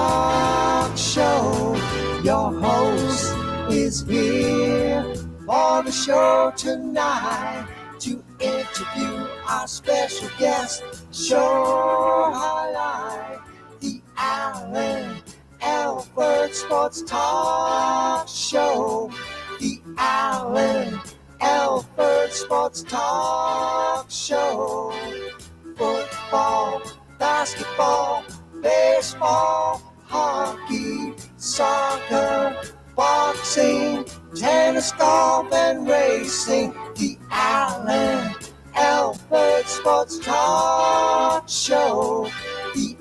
Talk Show. Your host is here for the show tonight to interview our special guest. Show highlight the Alford Sports Talk Show. The Alford Sports Talk Show. Football, basketball, baseball, hockey, soccer, boxing, tennis, golf, and racing. The Alford Sports Talk Show. The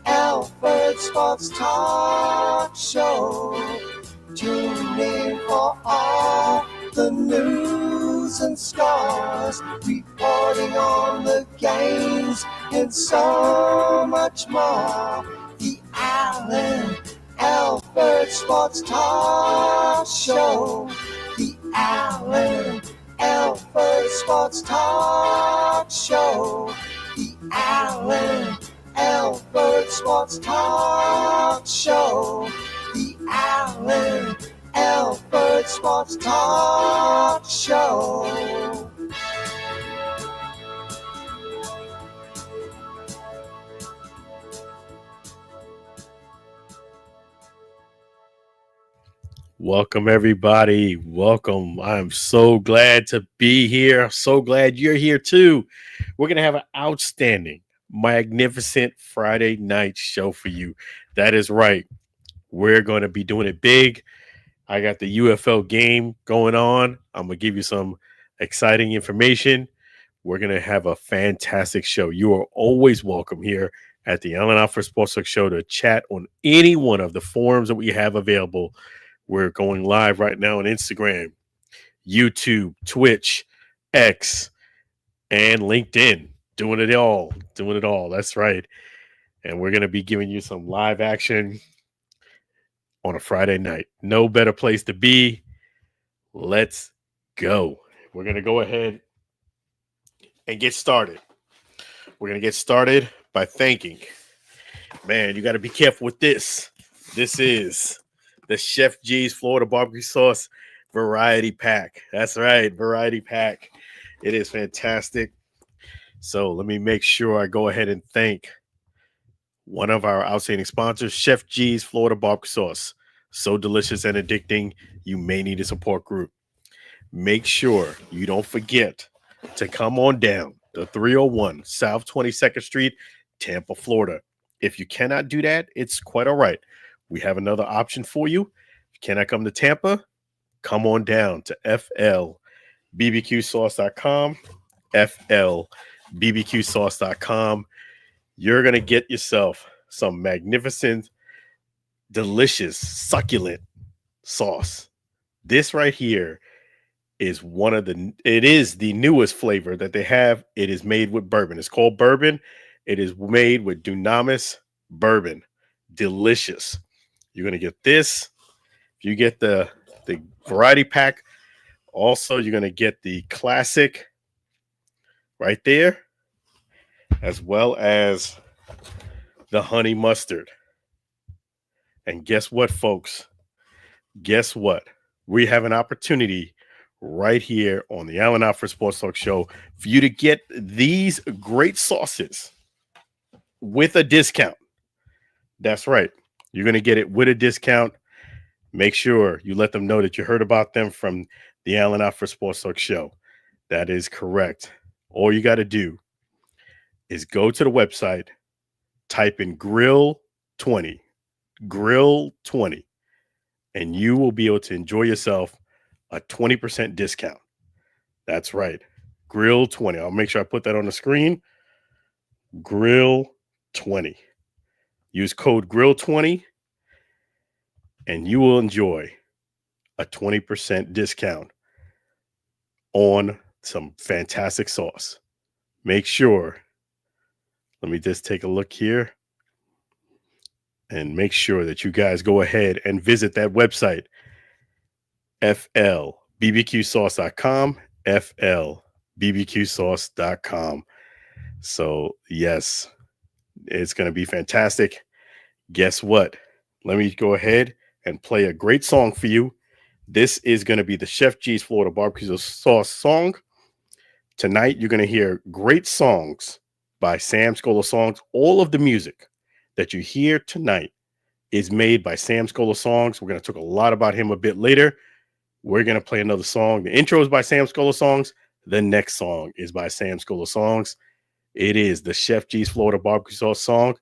Alford Sports Talk Show. Tune in for all the news and scores, reporting on the games and so much more. The Alford Sports Talk Show. The Alford Sports Talk Show. The Alford Sports Talk Show. The Alford Sports Talk Show. Welcome, everybody. Welcome. I'm so glad to be here. So glad you're here, too. We're going to have an outstanding, magnificent Friday night show for you. That is right. We're going to be doing it big. I got the UFL game going on. I'm going to give you some exciting information. We're going to have a fantastic show. You are always welcome here at the Alford Sports Talk Show to chat on any one of the forums that we have available. We're going live right now on Instagram, YouTube, Twitch, X, and LinkedIn. Doing it all. That's right. And we're going to be giving you some live action on a Friday night. No better place to be. Let's go. We're going to go ahead and get started. We're going to get started by thanking. Man, you got to be careful with this. This is the Chef G's Florida Barbecue Sauce Variety Pack. That's right, Variety Pack. It is fantastic. So let me make sure I go ahead and thank one of our outstanding sponsors, Chef G's Florida Barbecue Sauce. So delicious and addicting, you may need a support group. Make sure you don't forget to come on down to 301 South 22nd Street, Tampa, Florida. If you cannot do that, it's quite all right. We have another option for you. If you cannot come to Tampa, come on down to FLBBQSauce.com, FLBBQSauce.com. You're going to get yourself some magnificent, delicious, succulent sauce. This right here is it is the newest flavor that they have. It is made with bourbon. It's called bourbon. It is made with Dunamis bourbon. Delicious. You're going to get this. If you get the variety pack, also you're going to get the classic right there, as well as the honey mustard. And guess what, folks? Guess what? We have an opportunity right here on the Alford Sports Talk Show for you to get these great sauces with a discount. That's right. You're going to get it with a discount. Make sure you let them know that you heard about them from the Alford Sports Talk Show. That is correct. All you got to do is go to the website, type in Grill 20, and you will be able to enjoy yourself a 20% discount. That's right. Grill 20. I'll make sure I put that on the screen. Grill 20. Use code GRILL20 and you will enjoy a 20% discount on some fantastic sauce. Make sure, let me just take a look here and make sure that you guys go ahead and visit that website, FLBBQSauce.com, FLBBQSauce.com. So yes, it's going to be fantastic. Guess what? Let me go ahead and play a great song for you. This is going to be the Chef G's Florida Barbecue Sauce song. Tonight, you're going to hear great songs by Sam Scola Songs. All of the music that you hear tonight is made by Sam Scola Songs. We're going to talk a lot about him a bit later. We're going to play another song. The intro is by Sam Scola Songs. The next song is by Sam Scola Songs. It is the Chef G's Florida Barbecue Sauce song.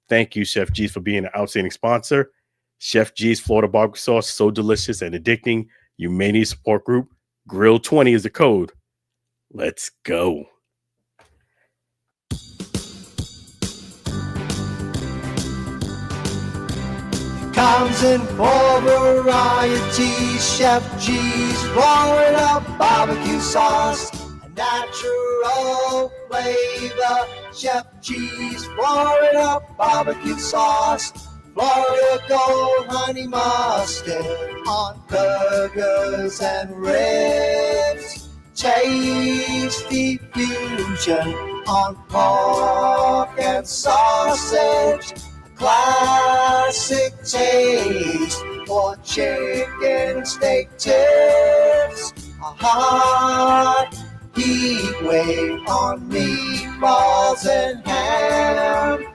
Thank you, Chef G's, for being an outstanding sponsor. Chef G's Florida Barbecue Sauce, so delicious and addicting. You may need support group. Grill 20 is the code. Let's go. Comes in four varieties. Chef G's Florida barbecue sauce, a natural flavor. Chef G's Florida barbecue sauce, Florida gold honey mustard on burgers and ribs. Tasty fusion on pork and sausage. Classic taste for chicken steak tips. A hot heat wave on meatballs and ham.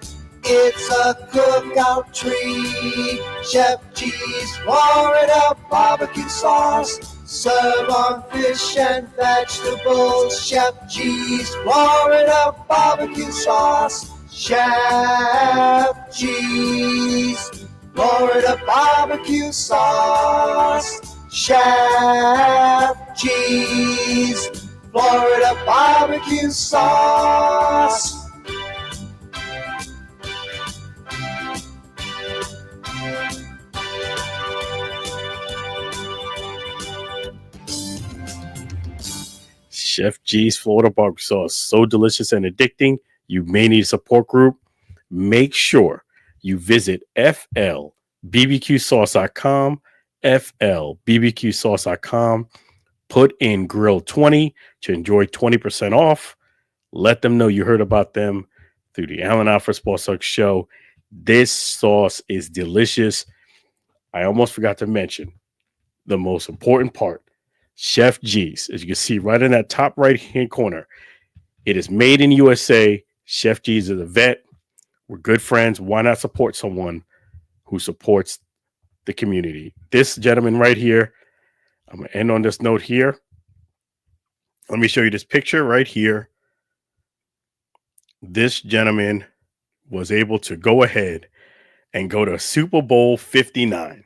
It's a cookout treat. Chef G's Florida barbecue sauce. Serve on fish and vegetables. Chef G's Florida barbecue sauce. Chef G's Florida barbecue sauce. Chef G's Florida barbecue sauce. Chef G's Florida Barbecue Sauce, so delicious and addicting. You may need a support group. Make sure you visit flbbqsauce.com, flbbqsauce.com. Put in Grill 20 to enjoy 20% off. Let them know you heard about them through the Allen Alford Sports Talk show. This sauce is delicious. I almost forgot to mention the most important part. Chef G's, as you can see right in that top right-hand corner, it is made in USA. Chef G's is a vet. We're good friends. Why not support someone who supports the community? This gentleman right here, I'm going to end on this note here. Let me show you this picture right here. This gentleman was able to go ahead and go to Super Bowl 59.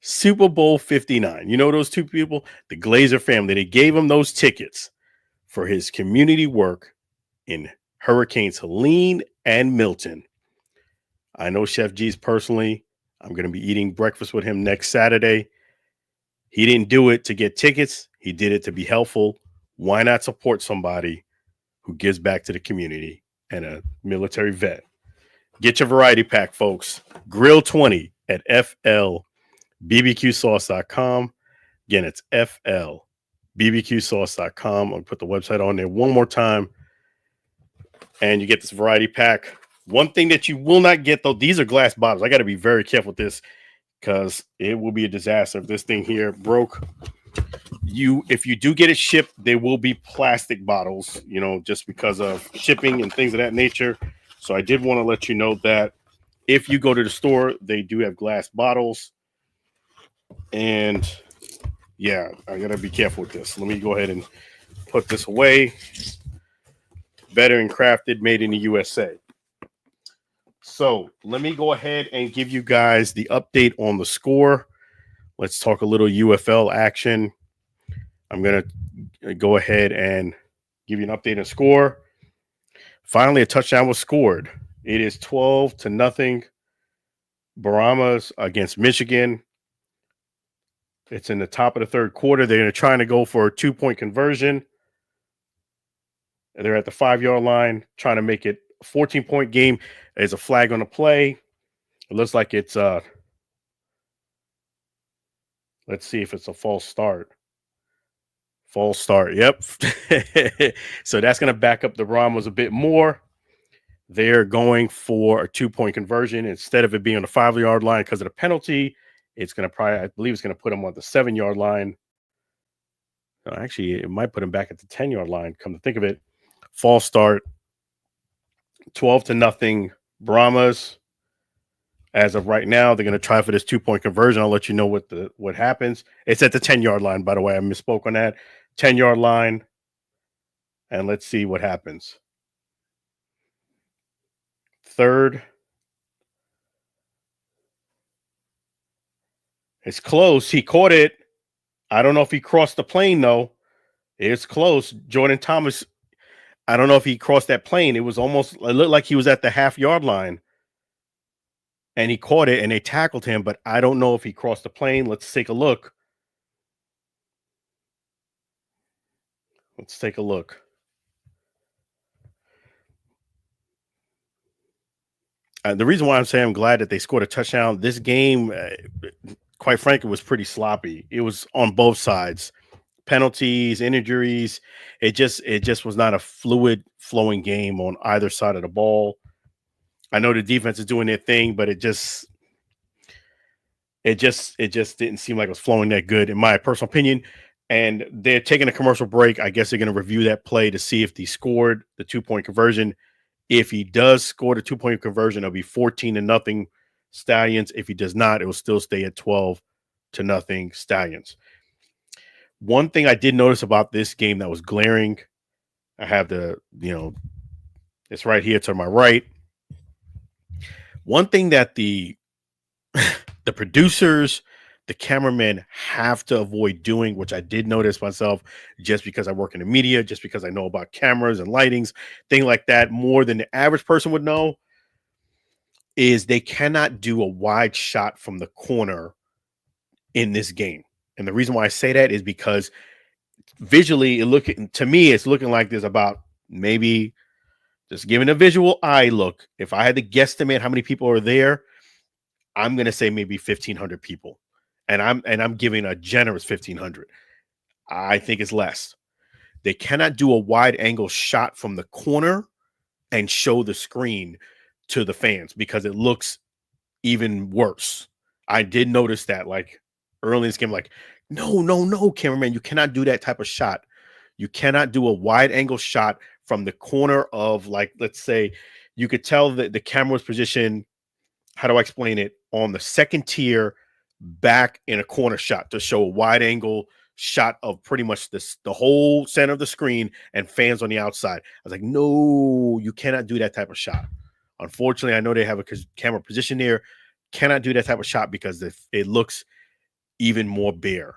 Super Bowl 59. You know those two people? The Glazer family. They gave him those tickets for his community work in Hurricanes Helene and Milton. I know Chef G's personally. I'm going to be eating breakfast with him next Saturday. He didn't do it to get tickets. He did it to be helpful. Why not support somebody who gives back to the community and a military vet? Get your variety pack, folks. Grill 20 at flbbqsauce.com. Again, it's flbbqsauce.com. I'll put the website on there one more time. And you get this variety pack. One thing that you will not get, though, these are glass bottles. I got to be very careful with this because it will be a disaster if this thing here broke. If you do get it shipped, there will be plastic bottles, just because of shipping and things of that nature. So I did want to let you know that if you go to the store, they do have glass bottles. And yeah, I got to be careful with this. Let me go ahead and put this away. Better and crafted, made in the USA. So let me go ahead and give you guys the update on the score. Let's talk a little UFL action. I'm going to go ahead and give you an update on score. Finally, a touchdown was scored. It is 12-0. Brahmas against Michigan. It's in the top of the third quarter. They're trying to go for a 2-point conversion. They're at the 5-yard line, trying to make it a 14-point game. There's a flag on the play. It looks like it's let's see if it's a false start. False start. Yep. So that's going to back up the Brahmas a bit more. They're going for a 2-point conversion instead of it being on the 5-yard line because of the penalty. It's going to I believe it's going to put them on the 7-yard line. No, actually, it might put them back at the 10-yard line. Come to think of it, false start, 12-0 Brahmas. As of right now, they're going to try for this 2-point conversion. I'll let you know what happens. It's at the 10-yard line, by the way. I misspoke on that. 10-yard line. And let's see what happens. Third. It's close. He caught it. I don't know if he crossed the plane, though. It's close. Jordan Thomas, I don't know if he crossed that plane. It looked like he was at the half-yard line. And he caught it, and they tackled him, but I don't know if he crossed the plane. Let's take a look. Let's take a look. The reason why I'm saying I'm glad that they scored a touchdown, this game, quite frankly, was pretty sloppy. It was on both sides. Penalties, injuries. It just was not a fluid flowing game on either side of the ball. I know the defense is doing their thing, but it just didn't seem like it was flowing that good, in my personal opinion. And they're taking a commercial break. I guess they're going to review that play to see if he scored the 2-point conversion. If he does score the 2-point conversion, it'll be 14-0 Stallions. If he does not, it will still stay at 12-0 Stallions. One thing I did notice about this game that was glaring, I have it's right here to my right. One thing that the producers, the cameramen have to avoid doing, which I did notice myself just because I work in the media, just because I know about cameras and lightings, things like that, more than the average person would know, is they cannot do a wide shot from the corner in this game. And the reason why I say that is because visually, it's looking like there's about, maybe just giving a visual eye look, if I had to guesstimate how many people are there, I'm going to say maybe 1,500 people. And I'm giving a generous 1,500. I think it's less. They cannot do a wide angle shot from the corner and show the screen to the fans because it looks even worse. I did notice that, like, early in this game, like, no, cameraman, you cannot do that type of shot. You cannot do a wide angle shot from the corner of, like, let's say, you could tell that the camera was positioned, how do I explain it, on the second tier back in a corner shot to show a wide angle shot of pretty much the whole center of the screen and fans on the outside. I was like, no, you cannot do that type of shot. Unfortunately, I know they have a camera position there. Cannot do that type of shot because it looks even more bare.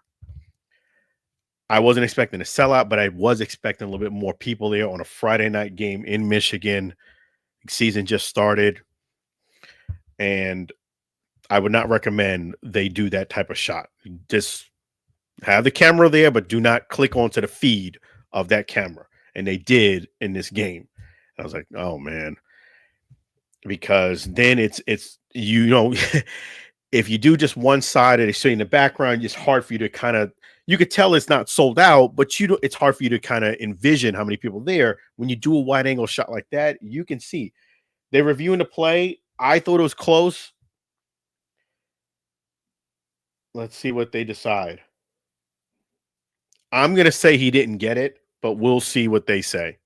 I wasn't expecting a sellout, but I was expecting a little bit more people there on a Friday night game in Michigan. Season just started. And I would not recommend they do that type of shot. Just have the camera there, but do not click onto the feed of that camera. And they did in this game. I was like, oh man. Because then it's if you do just one side and they show you in the background, it's hard for you to kind of, you could tell it's not sold out, but it's hard for you to kind of envision how many people there. When you do a wide angle shot like that, you can see. They're reviewing the play. I thought it was close. Let's see what they decide. I'm going to say he didn't get it, but we'll see what they say.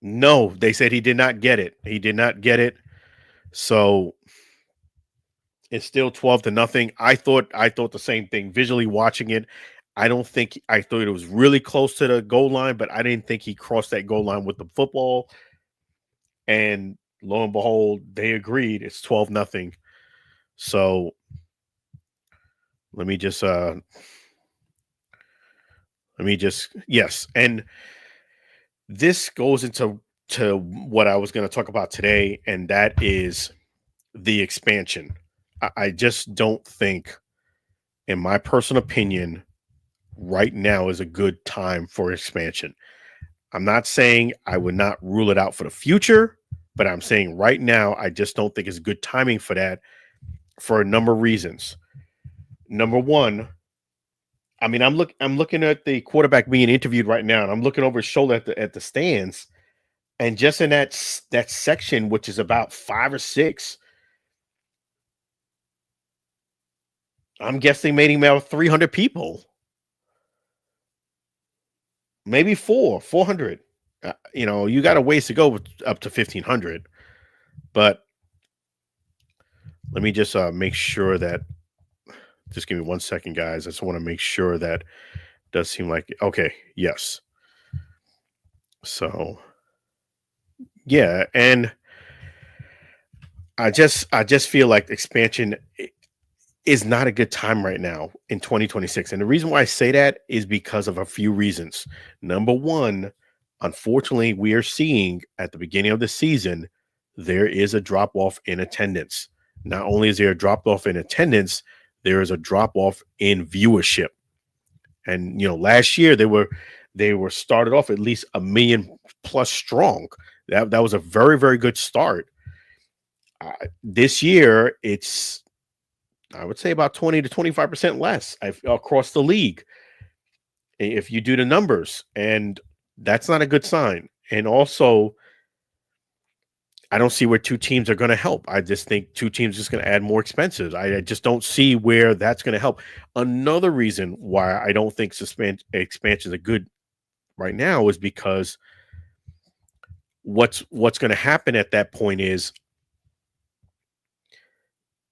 No, they said he did not get it. He did not get it. So it's still 12-0. I thought the same thing. Visually watching it, I thought it was really close to the goal line, but I didn't think he crossed that goal line with the football. And lo and behold, they agreed. It's 12-0. So let me just yes. And this goes into what I was going to talk about today, and that is the expansion. I just don't think, in my personal opinion, right now is a good time for expansion. I'm not saying I would not rule it out for the future, but I'm saying right now, I just don't think it's good timing for that for a number of reasons. Number one, I mean, I'm looking at the quarterback being interviewed right now, and I'm looking over his shoulder at the stands. And just in that section, which is about 5 or 6, I'm guessing maybe about 300 people, maybe 400. You got a ways to go up to 1,500. But let me just make sure that. Just give me 1 second, guys. I just want to make sure that does seem like okay. Yes. So yeah, and I just feel like expansion is not a good time right now in 2026. And the reason why I say that is because of a few reasons. Number one, unfortunately, we are seeing at the beginning of the season, there is a drop off in attendance. Not only is there a drop off in attendance, there is a drop off in viewership. And last year they were started off at least 1 million plus strong. That was a very, very good start. This year it's, I would say, about 20 to 25% less across the league if you do the numbers, and that's not a good sign. And also, I don't see where two teams are going to help. I just think two teams are just going to add more expenses. I just don't see where that's going to help. Another reason why I don't think expansions are good right now is because what's going to happen at that point is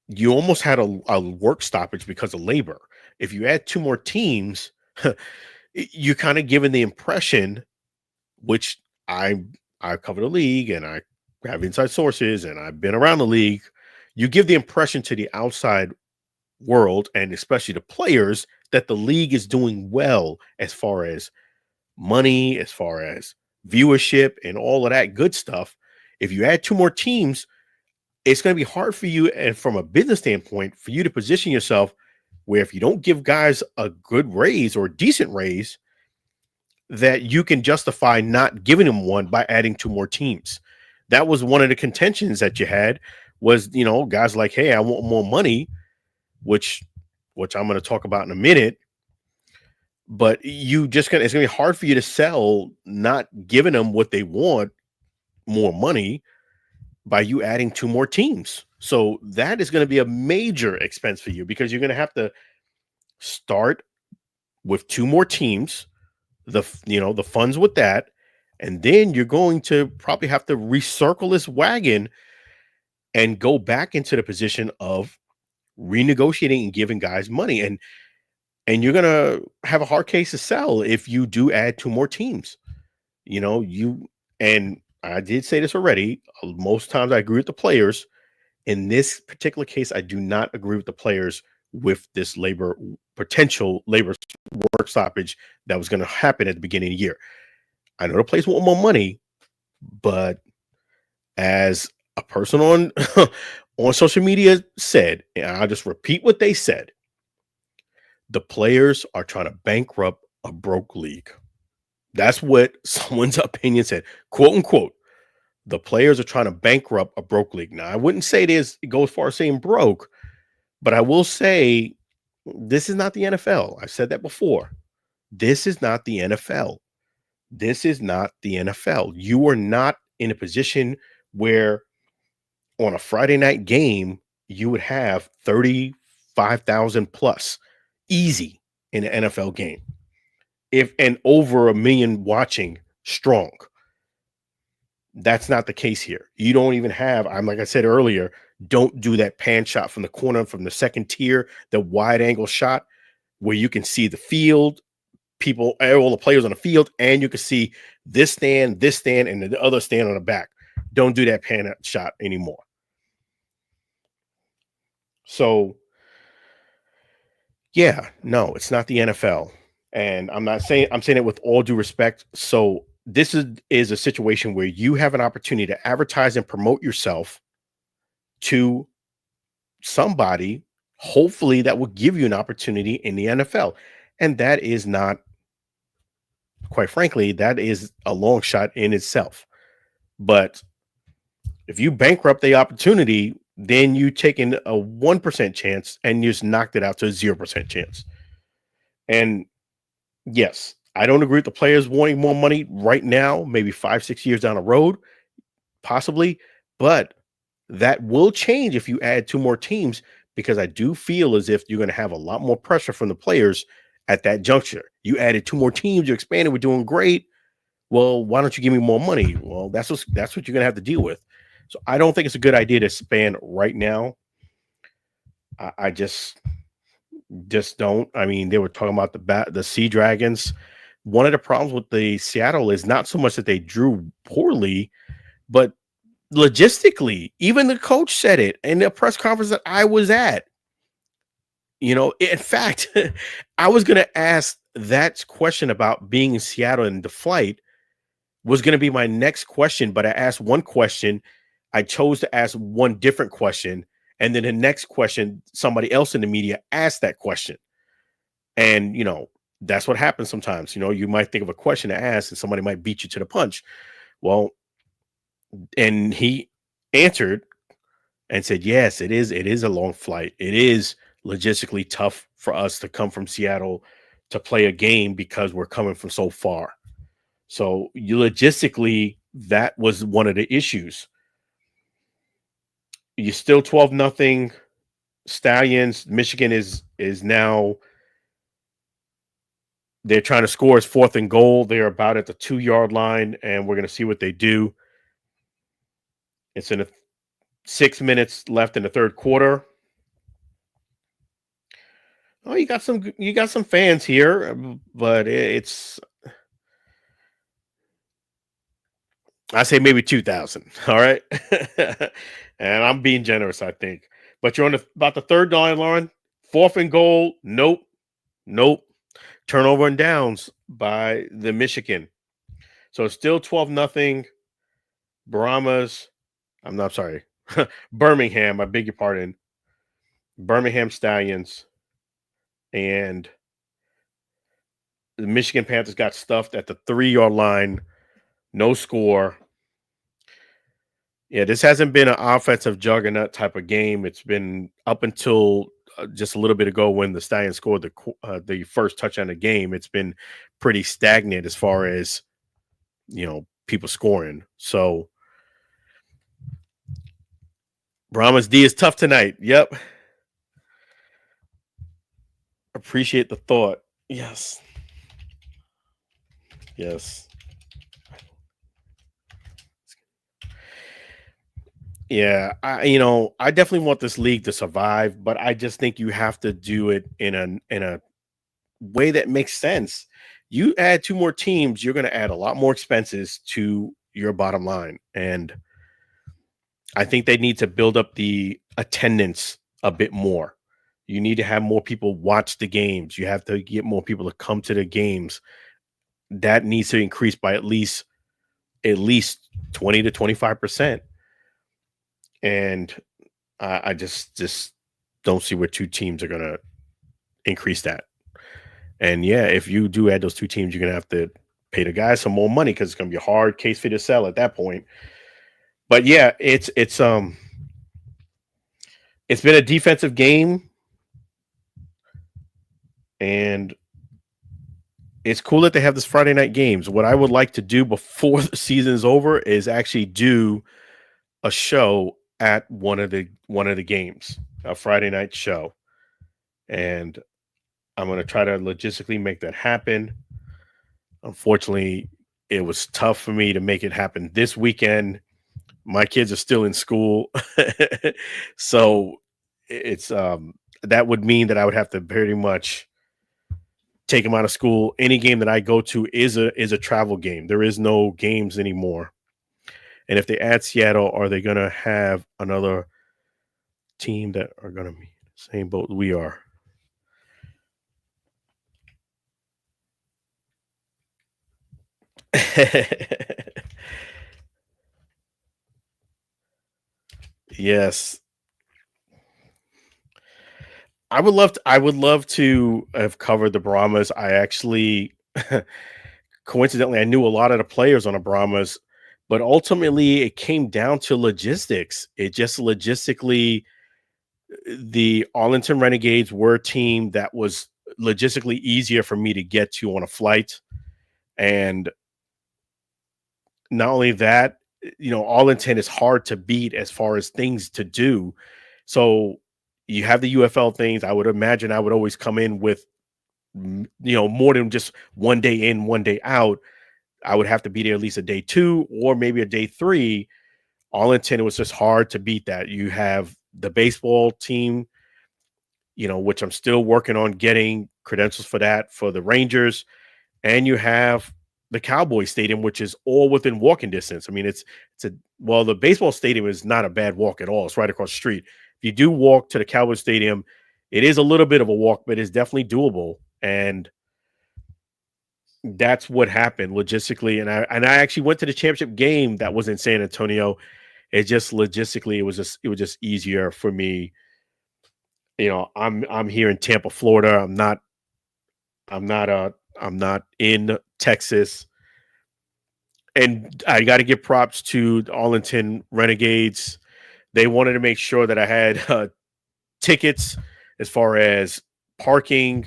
you almost had a work stoppage because of labor. If you add 2 more teams, you're kind of given the impression, which I cover the league and I have inside sources and I've been around the league. You give the impression to the outside world and especially the players that the league is doing well as far as money, as far as viewership and all of that good stuff. If you add 2 more teams, it's going to be hard for you, and from a business standpoint, for you to position yourself where if you don't give guys a good raise or a decent raise, that you can justify not giving them one by adding 2 more teams. That was one of the contentions that you had was, guys like, hey, I want more money, which I'm going to talk about in a minute. But it's going to be hard for you to sell not giving them what they want, more money, by you adding 2 more teams. So that is going to be a major expense for you because you're going to have to start with 2 more teams, the funds with that, and then you're going to probably have to recircle this wagon and go back into the position of renegotiating and giving guys money. And you're going to have a hard case to sell if you do add 2 more teams. And I did say this already. Most times I agree with the players. In this particular case, I do not agree with the players with this potential labor work stoppage that was going to happen at the beginning of the year. I know the players want more money, but as a person on on social media said, and I'll just repeat what they said, the players are trying to bankrupt a broke league. That's what someone's opinion said, quote unquote. The players are trying to bankrupt a broke league. Now, I wouldn't say it go as far as saying broke, but I will say this is not the NFL. I've said that before. This is not the NFL. This is not the NFL. You are not in a position where on a Friday night game, you would have 35,000 plus easy in an NFL game. And over 1 million watching strong. That's not the case here. You don't even have, like I said earlier, don't do that pan shot from the corner, from the second tier, the wide angle shot where you can see the field, all the players on the field, and you can see this stand, and the other stand on the back. Don't do that pan shot anymore. So, yeah, no, it's not the NFL. And I'm saying it with all due respect. So this is a situation where you have an opportunity to advertise and promote yourself to somebody, hopefully that will give you an opportunity in the NFL. And that is not, quite frankly, that is a long shot in itself. But if you bankrupt the opportunity, then you take in a 1% chance and you just knocked it out to a 0% chance. And yes, I don't agree with the players wanting more money right now, maybe 5-6 years down the road, possibly, but that will change if you add 2 more teams, because I do feel as if you're going to have a lot more pressure from the players at that juncture. You added 2 more teams, you're expanding, we're doing great. Well, why don't you give me more money? Well, that's what you're going to have to deal with. So I don't think it's a good idea to expand right now. I just don't. I mean, they were talking about the Sea Dragons. One of the problems with the Seattle is not so much that they drew poorly, but logistically, even the coach said it in the press conference that I was at. In fact, I was going to ask that question about being in Seattle and the flight was going to be my next question, but I asked one question. I chose to ask one different question. And then the next question, somebody else in the media asked that question. And, that's what happens sometimes. You might think of a question to ask and somebody might beat you to the punch. Well, and he answered and said, yes, it is. It is a long flight. It is logistically tough for us to come from Seattle to play a game because we're coming from so far. So logistically, that was one of the issues. You're still 12-0 Stallions. Michigan is now, they're trying to score. It's 4th and goal. They're about at the 2-yard line, and we're going to see what they do. It's in 6 minutes left in the third quarter. Oh, you got some fans here, but it's, I say maybe 2,000. All right. And I'm being generous, I think. But you're on about the 3rd line, Lauren. 4th and goal. Nope. Turnover and downs by the Michigan. So it's still 12-0. Brahmas. I'm not sorry. Birmingham. I beg your pardon. Birmingham Stallions. And the Michigan Panthers got stuffed at the 3-yard line. No score. Yeah, this hasn't been an offensive juggernaut type of game. It's been up until just a little bit ago when the Stallions scored the first touchdown of the game. It's been pretty stagnant as far as, people scoring. So Brahmas D is tough tonight. Yep. Appreciate the thought. Yes. Yeah, I definitely want this league to survive, but I just think you have to do it in a way that makes sense. You add 2 more teams, you're going to add a lot more expenses to your bottom line, and I think they need to build up the attendance a bit more. You need to have more people watch the games. You have to get more people to come to the games. That needs to increase by at least 20 to 25%. And I just don't see where 2 teams are going to increase that. And yeah, if you do add those 2 teams, you're going to have to pay the guys some more money because it's going to be a hard case for you to sell at that point. But yeah, it's been a defensive game, and it's cool that they have this Friday night games. What I would like to do before the season is over is actually do a show at one of the games, a Friday night show. And I'm going to try to logistically make that happen. Unfortunately, it was tough for me to make it happen this weekend. My kids are still in school. So it's that would mean that I would have to very much take them out of school. Any game that I go to is a travel game. There is no games anymore. And if they add Seattle, are they going to have another team that are going to be the same boat we are? Yes. I would love to have covered the Brahmas. I actually coincidentally I knew a lot of the players on the Brahmas, but ultimately it came down to logistics. It just logistically, the Arlington Renegades were a team that was logistically easier for me to get to on a flight. And not only that, all intent is hard to beat as far as things to do. So you have the UFL things. I would imagine I would always come in with, more than just one day in, one day out. I would have to be there at least a day 2 or maybe a day 3. All intent, it was just hard to beat that. You have the baseball team, which I'm still working on getting credentials for that for the Rangers. And you have the Cowboy Stadium, which is all within walking distance. I mean, the baseball stadium is not a bad walk at all. It's right across the street. If you do walk to the Cowboy Stadium, it is a little bit of a walk, but it's definitely doable. And that's what happened logistically. And I actually went to the championship game that was in San Antonio. It just logistically, it was just easier for me. I'm here in Tampa, Florida. I'm not in Texas. And I got to give props to the Arlington Renegades. They wanted to make sure that I had tickets as far as parking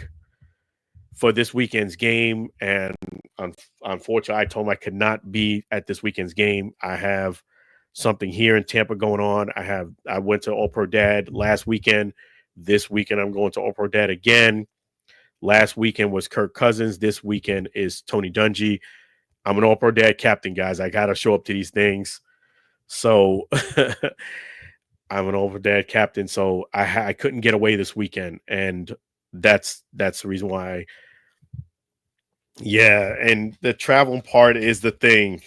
for this weekend's game. And unfortunately, I told them I could not be at this weekend's game. I have something here in Tampa going on. I went to All Pro Dad last weekend. This weekend, I'm going to All Pro Dad again. Last weekend was Kirk Cousins. This weekend is Tony Dungy. I'm an All Pro Dad captain, guys. I got to show up to these things. So I'm an All Pro Dad captain. So I couldn't get away this weekend. And that's the reason why. Yeah. And the traveling part is the thing.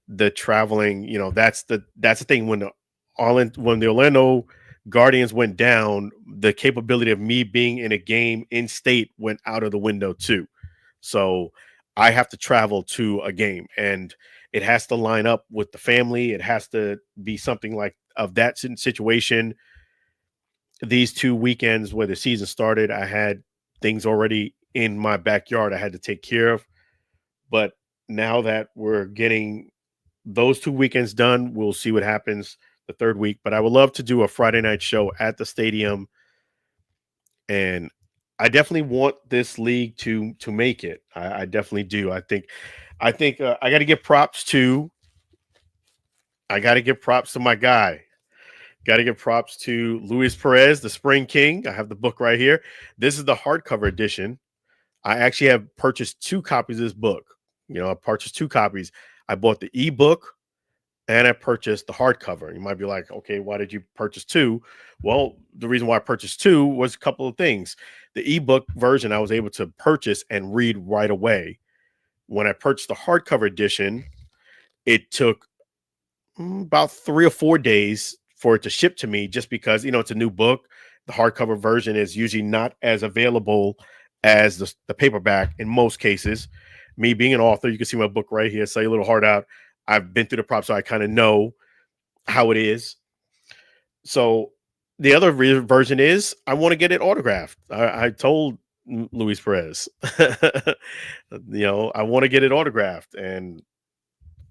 The traveling, that's the thing. When the Orlando Guardians went down, the capability of me being in a game in state went out of the window too. So I have to travel to a game, and it has to line up with the family. It has to be something like of that situation. These 2 weekends where the season started, I had things already in my backyard I had to take care of. But now that we're getting those 2 weekends done, we'll see what happens the 3rd week. But I would love to do a Friday night show at the stadium. And I definitely want this league to make it. I definitely do. I think I got to give props to my guy. Got to give props to Luis Perez, the Spring King. I have the book right here. This is the hardcover edition. I actually have purchased 2 copies of this book. I purchased 2 copies. I bought the ebook and I purchased the hardcover. You might be like, okay, why did you purchase 2? Well, the reason why I purchased 2 was a couple of things. The ebook version I was able to purchase and read right away. When I purchased the hardcover edition, it took about 3 or 4 days for it to ship to me, just because, it's a new book. The hardcover version is usually not as available as the paperback in most cases. Me being an author, you can see my book right here, Say a Little Heart Out. I've been through the props, so I kind of know how it is. So the other version is I want to get it autographed. I told Luis Perez, I want to get it autographed. And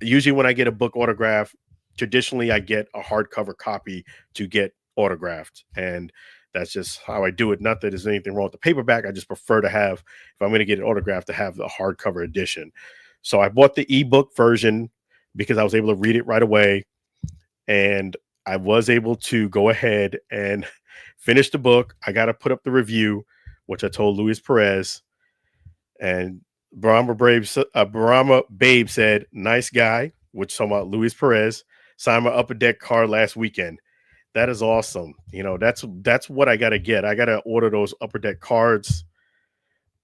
usually when I get a book autographed, traditionally I get a hardcover copy to get autographed. And that's just how I do it. Not that there's anything wrong with the paperback. I just prefer to have, if I'm going to get it autographed, to have the hardcover edition. So I bought the ebook version because I was able to read it right away. And I was able to go ahead and finish the book. I got to put up the review, which I told Luis Perez. And Brahma Babe said, nice guy, which talking about Luis Perez, signed my upper deck card last weekend. That is awesome. That's what I got to get. I got to order those upper deck cards.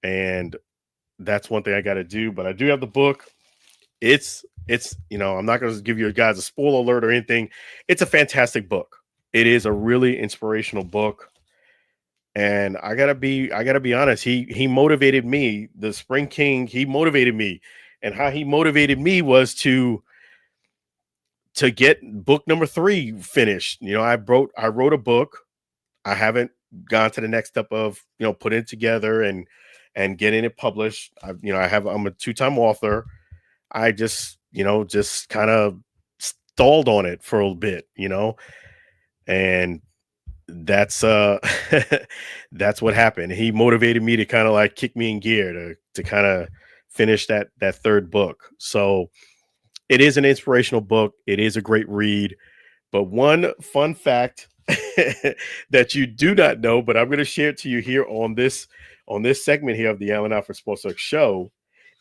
And that's one thing I got to do. But I do have the book. It's I'm not going to give you guys a spoiler alert or anything. It's a fantastic book. It is a really inspirational book. And I gotta be honest. He motivated me. The Spring King, he motivated me. And how he motivated me was to get book number 3 finished. I wrote a book. I haven't gone to the next step of, putting it together and getting it published. I'm a 2-time author. I just kind of stalled on it for a bit, and that's that's what happened. He motivated me to kind of like kick me in gear to kind of finish that third book. So it is an inspirational book. It is a great read. But one fun fact that you do not know, but I'm going to share it to you here on this segment here of the Allen Alford Sports Talk show,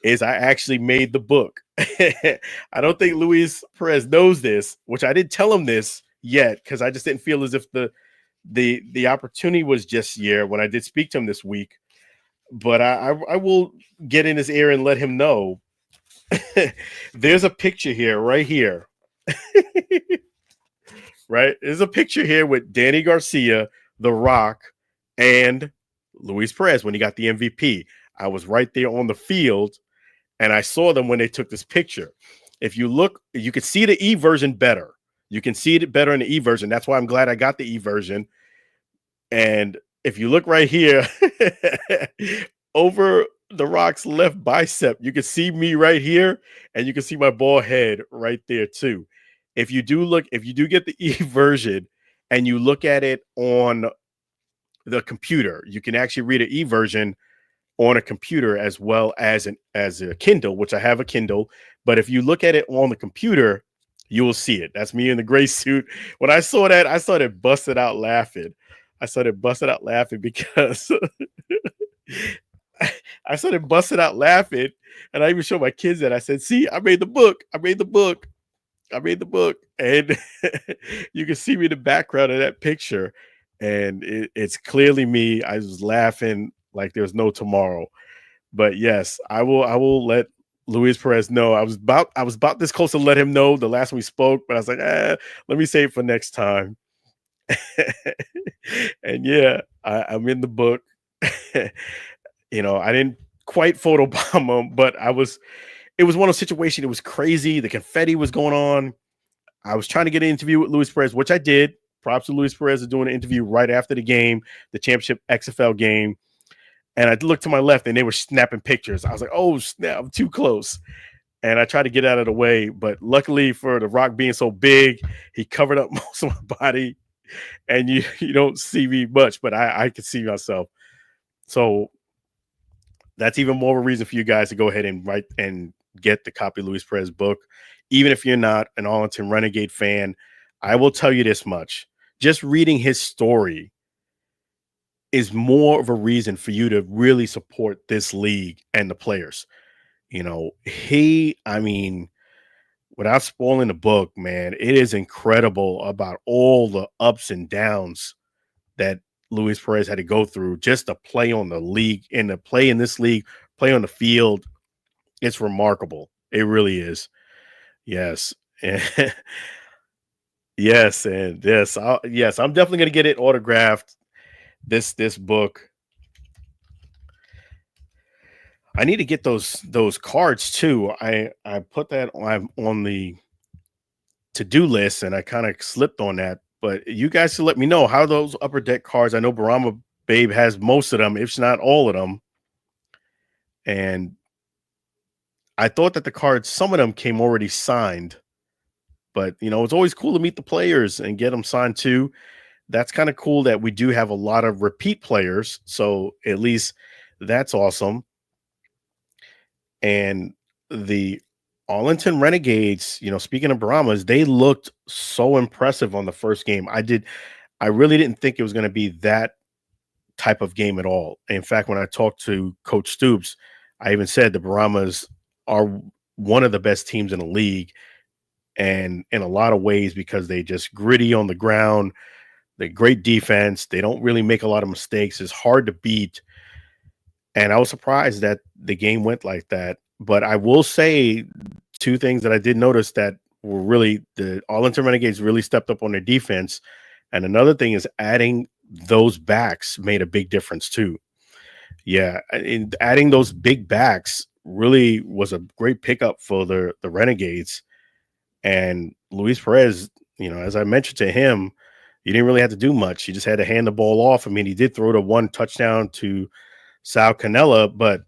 is I actually made the book. I don't think Luis Perez knows this, which I didn't tell him this yet because I just didn't feel as if the opportunity was just here when I did speak to him this week. But I will get in his ear and let him know. There's a picture here, right here. Right? There's a picture here with Danny Garcia, The Rock, and Luis Perez when he got the MVP. I was right there on the field, and I saw them when they took this picture. If you look, you can see the E version better. You can see it better in the E version. That's why I'm glad I got the E version. And if you look right here, over The Rock's left bicep, you can see me right here, and you can see my bald head right there too. If you do get the E version and you look at it on the computer, you can actually read an E version on a computer as well as a Kindle, which I have a Kindle. But if you look at it on the computer, you will see it. That's me in the gray suit. When I saw that, I started busting out laughing. Because I started busting out laughing, and I even showed my kids that. I said, "See, I made the book. And you can see me in the background of that picture, and it's clearly me. I was laughing like there's no tomorrow. But yes, I will let Luis Perez know. I was about this close to let him know the last time we spoke, but I was like, let me save it for next time. And yeah, I'm in the book. I didn't quite photobomb him, but it was one of those situations. It was crazy. The confetti was going on. I was trying to get an interview with Luis Perez, which I did. Props to Luis Perez for doing an interview right after the game, the championship XFL game. And I looked to my left, and they were snapping pictures. I was like, oh, snap, I'm too close. And I tried to get out of the way. But luckily for The Rock being so big, he covered up most of my body. And you don't see me much, but I could see myself. So that's even more of a reason for you guys to go ahead and write and get the copy of Luis Perez book. Even if you're not an Arlington Renegade fan, I will tell you this much. Just reading his story is more of a reason for you to really support this league and the players. Without spoiling the book, man, it is incredible about all the ups and downs that Luis Perez had to go through just to play on the league and to play in this league, play on the field. It's remarkable. It really is. Yes. Yes. And yes, I'm definitely going to get it autographed. This book. I need to get those cards too. I put that on the to-do list, and I kind of slipped on that. But you guys should let me know how those Upper Deck cards. I know Barama Babe has most of them, if not all of them. And I thought that the cards, some of them came already signed. But it's always cool to meet the players and get them signed too. That's kind of cool that we do have a lot of repeat players. So at least that's awesome. And the Arlington Renegades, speaking of Brahmas, they looked so impressive on the first game. I really didn't think it was going to be that type of game at all. In fact, when I talked to Coach Stoops, I even said the Brahmas are one of the best teams in the league. And in a lot of ways, because they just gritty on the ground, they great defense. They don't really make a lot of mistakes. It's hard to beat. And I was surprised that the game went like that. But I will say two things that I did notice that were really the Arlington Renegades really stepped up on their defense. And another thing is adding those backs made a big difference too. Yeah. And adding those big backs really was a great pickup for the Renegades. And Luis Perez, as I mentioned to him, you didn't really have to do much. You just had to hand the ball off. I mean, he did throw the one touchdown to Sal Canella, but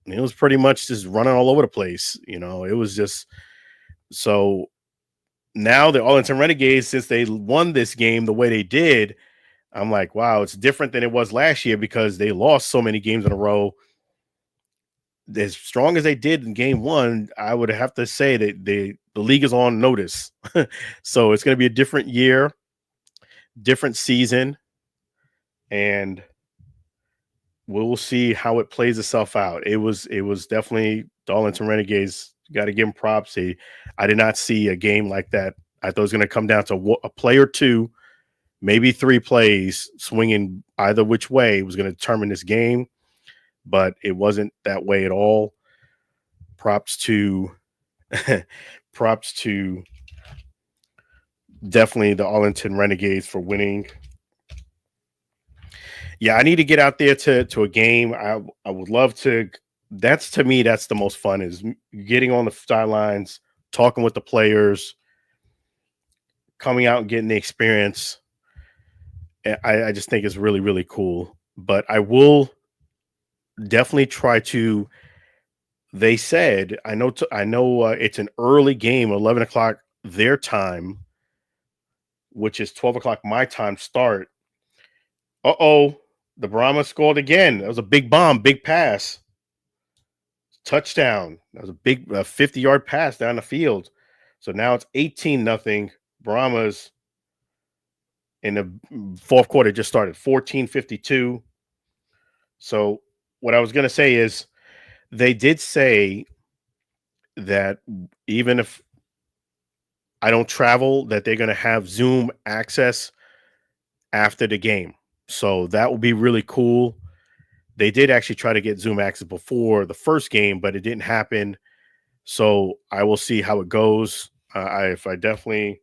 it was pretty much just running all over the place. It was just so now the Arlington Renegades, since they won this game the way they did, I'm like, wow, it's different than it was last year because they lost so many games in a row. as strong as they did in game one, I would have to say that the league is on notice. So it's going to be a different year, different season, and we'll see how it plays itself out. It was definitely Darlington Renegades. Got to give them props. I did not see a game like that. I thought it was going to come down to a play or two, maybe 3 plays swinging either which way was going to determine this game, but it wasn't that way at all. Props to props to definitely the Arlington Renegades for winning. Yeah, I need to get out there to a game. I would love to. That's, to me, that's the most fun, is getting on the sidelines, talking with the players, coming out and getting the experience. I just think it's really, really cool. But I will definitely try to. They said, I know it's an early game, 11 o'clock their time, which is 12 o'clock my time start. The Brahmas scored again. That was a big bomb, big pass. Touchdown. That was a big 50-yard pass down the field. So now it's 18-0. Brahmas in the fourth quarter just started 14-52. So what I was going to say is they did say that even if I don't travel, that they're going to have Zoom access after the game. So that will be really cool. They did actually try to get Zoom access before the first game, but it didn't happen. So I will see how it goes. I definitely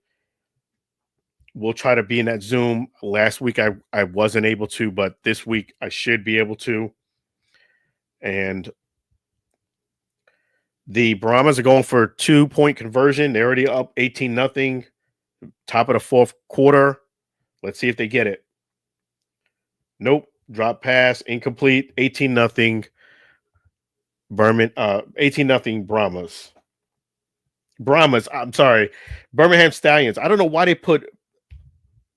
will try to be in that Zoom. Last week I wasn't able to, but this week I should be able to. And the Brahmas are going for a 2-point conversion. They're already up 18-0, top of the fourth quarter. Let's see if they get it. Nope. Drop pass, incomplete, 18-0. 18-0 Brahmas. I'm sorry. Birmingham Stallions. I don't know why they put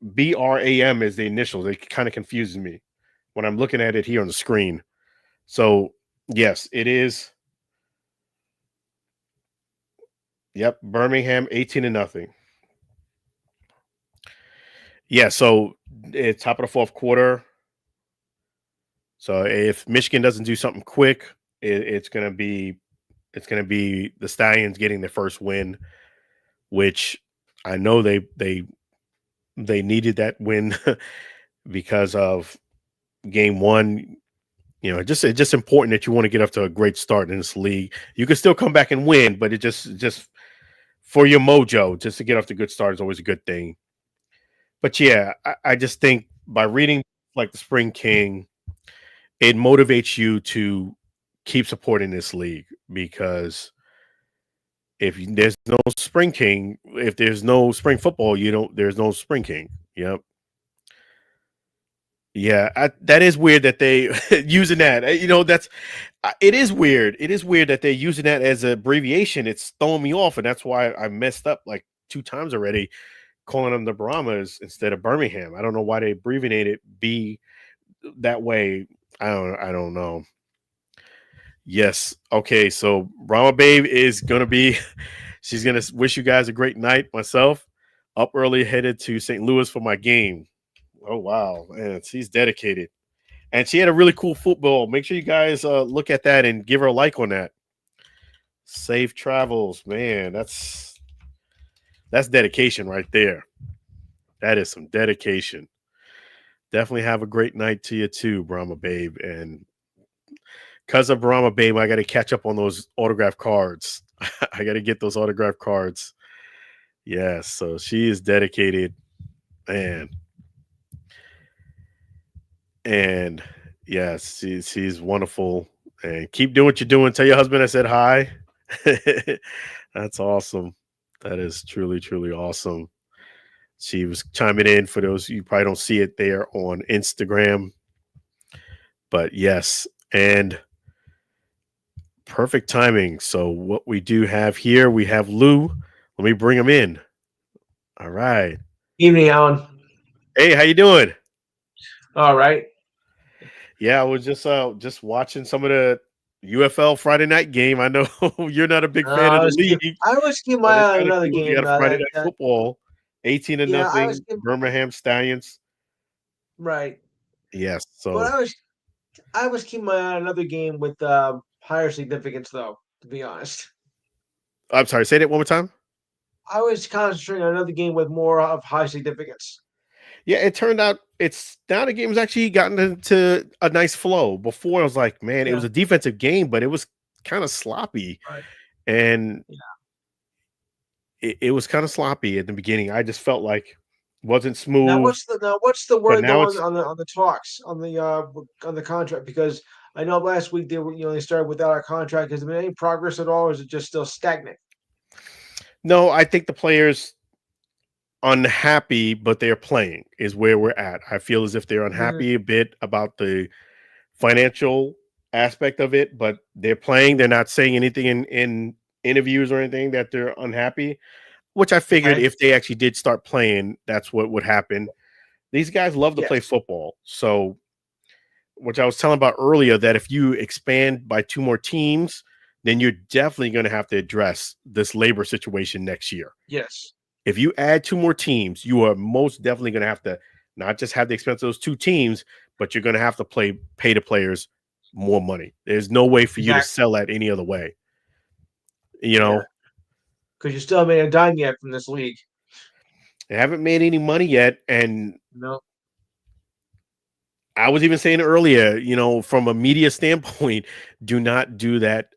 BRAM as the initials. It kind of confuses me when I'm looking at it here on the screen. So, yes, it is. Yep, Birmingham 18-0. Yeah, so it's top of the fourth quarter. So if Michigan doesn't do something quick, it's gonna be the Stallions getting their first win, which I know they needed that win because of game one. You know, it's just important that you want to get up to a great start in this league. You can still come back and win, but it just for your mojo, just to get off to a good start is always a good thing. But yeah, I just think by reading like the Spring King, it motivates you to keep supporting this league, because if there's no Spring King, if there's no spring football, there's no Spring King. Yep. Yeah, that is weird that they using that. It is weird. It is weird that they're using that as an abbreviation. It's throwing me off, and that's why I messed up like 2 times already, calling them the Brahmas instead of Birmingham. I don't know why they abbreviated B that way. I don't know. Yes. Okay. So Brahma Babe is going to be, she's going to wish you guys a great night. Myself, up early, headed to St. Louis for my game. Oh, wow. Man, she's dedicated. And she had a really cool football. Make sure you guys look at that and give her a like on that. Safe travels, man. That's dedication right there. That is some dedication. Definitely have a great night to you too, Brahma Babe. And because of Brahma Babe, I got to catch up on those autograph cards. I got to get those autograph cards. Yes, so she is dedicated, man. And yes, she's wonderful. And keep doing what you're doing. Tell your husband I said hi. That's awesome. That is truly, truly awesome. She was chiming in for those you probably don't see it there on Instagram. But yes, and perfect timing. So what we do have here, we have Lou. Let me bring him in. All right. Evening, Alan. Hey, how you doing? All right. Yeah, I was just watching some of the UFL Friday night game. I know you're not a big fan of I the was league, I always keep my but it's eye on kind of another cool. You got game. a Friday night football, 18 to Yeah, I was nothing, Birmingham Stallions. right, Yes. but So I was keeping my eye on another game with higher significance, though. To be honest, I'm sorry. Say that one more time. I was concentrating on another game with more of high significance. Yeah, it turned out it's now the game's actually gotten into a nice flow. Before I was like, man, it Yeah, was a defensive game, but it was kind of sloppy. right. And Yeah. it was kind of sloppy at the beginning. I just felt like wasn't Now smooth, what's the but word now though it's on the talks on the contract? Because I know last week they were they started without a contract. Has there been any progress at all, or is it just still stagnant? no, I think the players unhappy, but they're playing is where we're at. I feel as if they're Mm, unhappy a bit about the financial aspect of it, but they're playing. They're not saying anything in interviews or anything that they're unhappy, which I figured okay. if they actually did start playing, that's what would happen. These guys love to play Yes. football. So, which I was telling about earlier, that if you expand by two more teams, then you're definitely going to have to address this labor situation next year. Yes. If you add two more teams, you are most definitely going to have to not just have the expense of those two teams, but you're going to have to pay the players more money. There's no way for you to Exactly. sell that any other way. You Yeah. know, Because you still haven't made a dime yet from this league. they haven't made any money yet. And No. I was even saying earlier, from a media standpoint, do not do that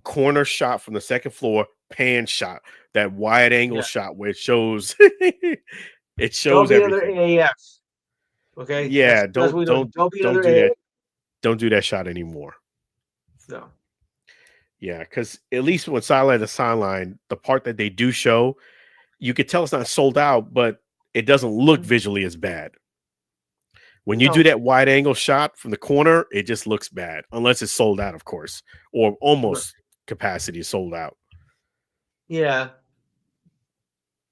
corner shot from the second floor, pan shot, that wide angle Yeah. shot where it shows it Don't shows be another everything. AAF. Okay. Yeah, That's what we don't. Don't be don't another do that. AAF. Don't do that shot anymore. No. Yeah, because at least when sideline to sideline, the part that they do show, you could tell it's not sold out, but it doesn't look visually as bad. When you do No. that wide angle shot from the corner, it just looks bad, unless it's sold out, of course, or Right. almost capacity sold out. Yeah.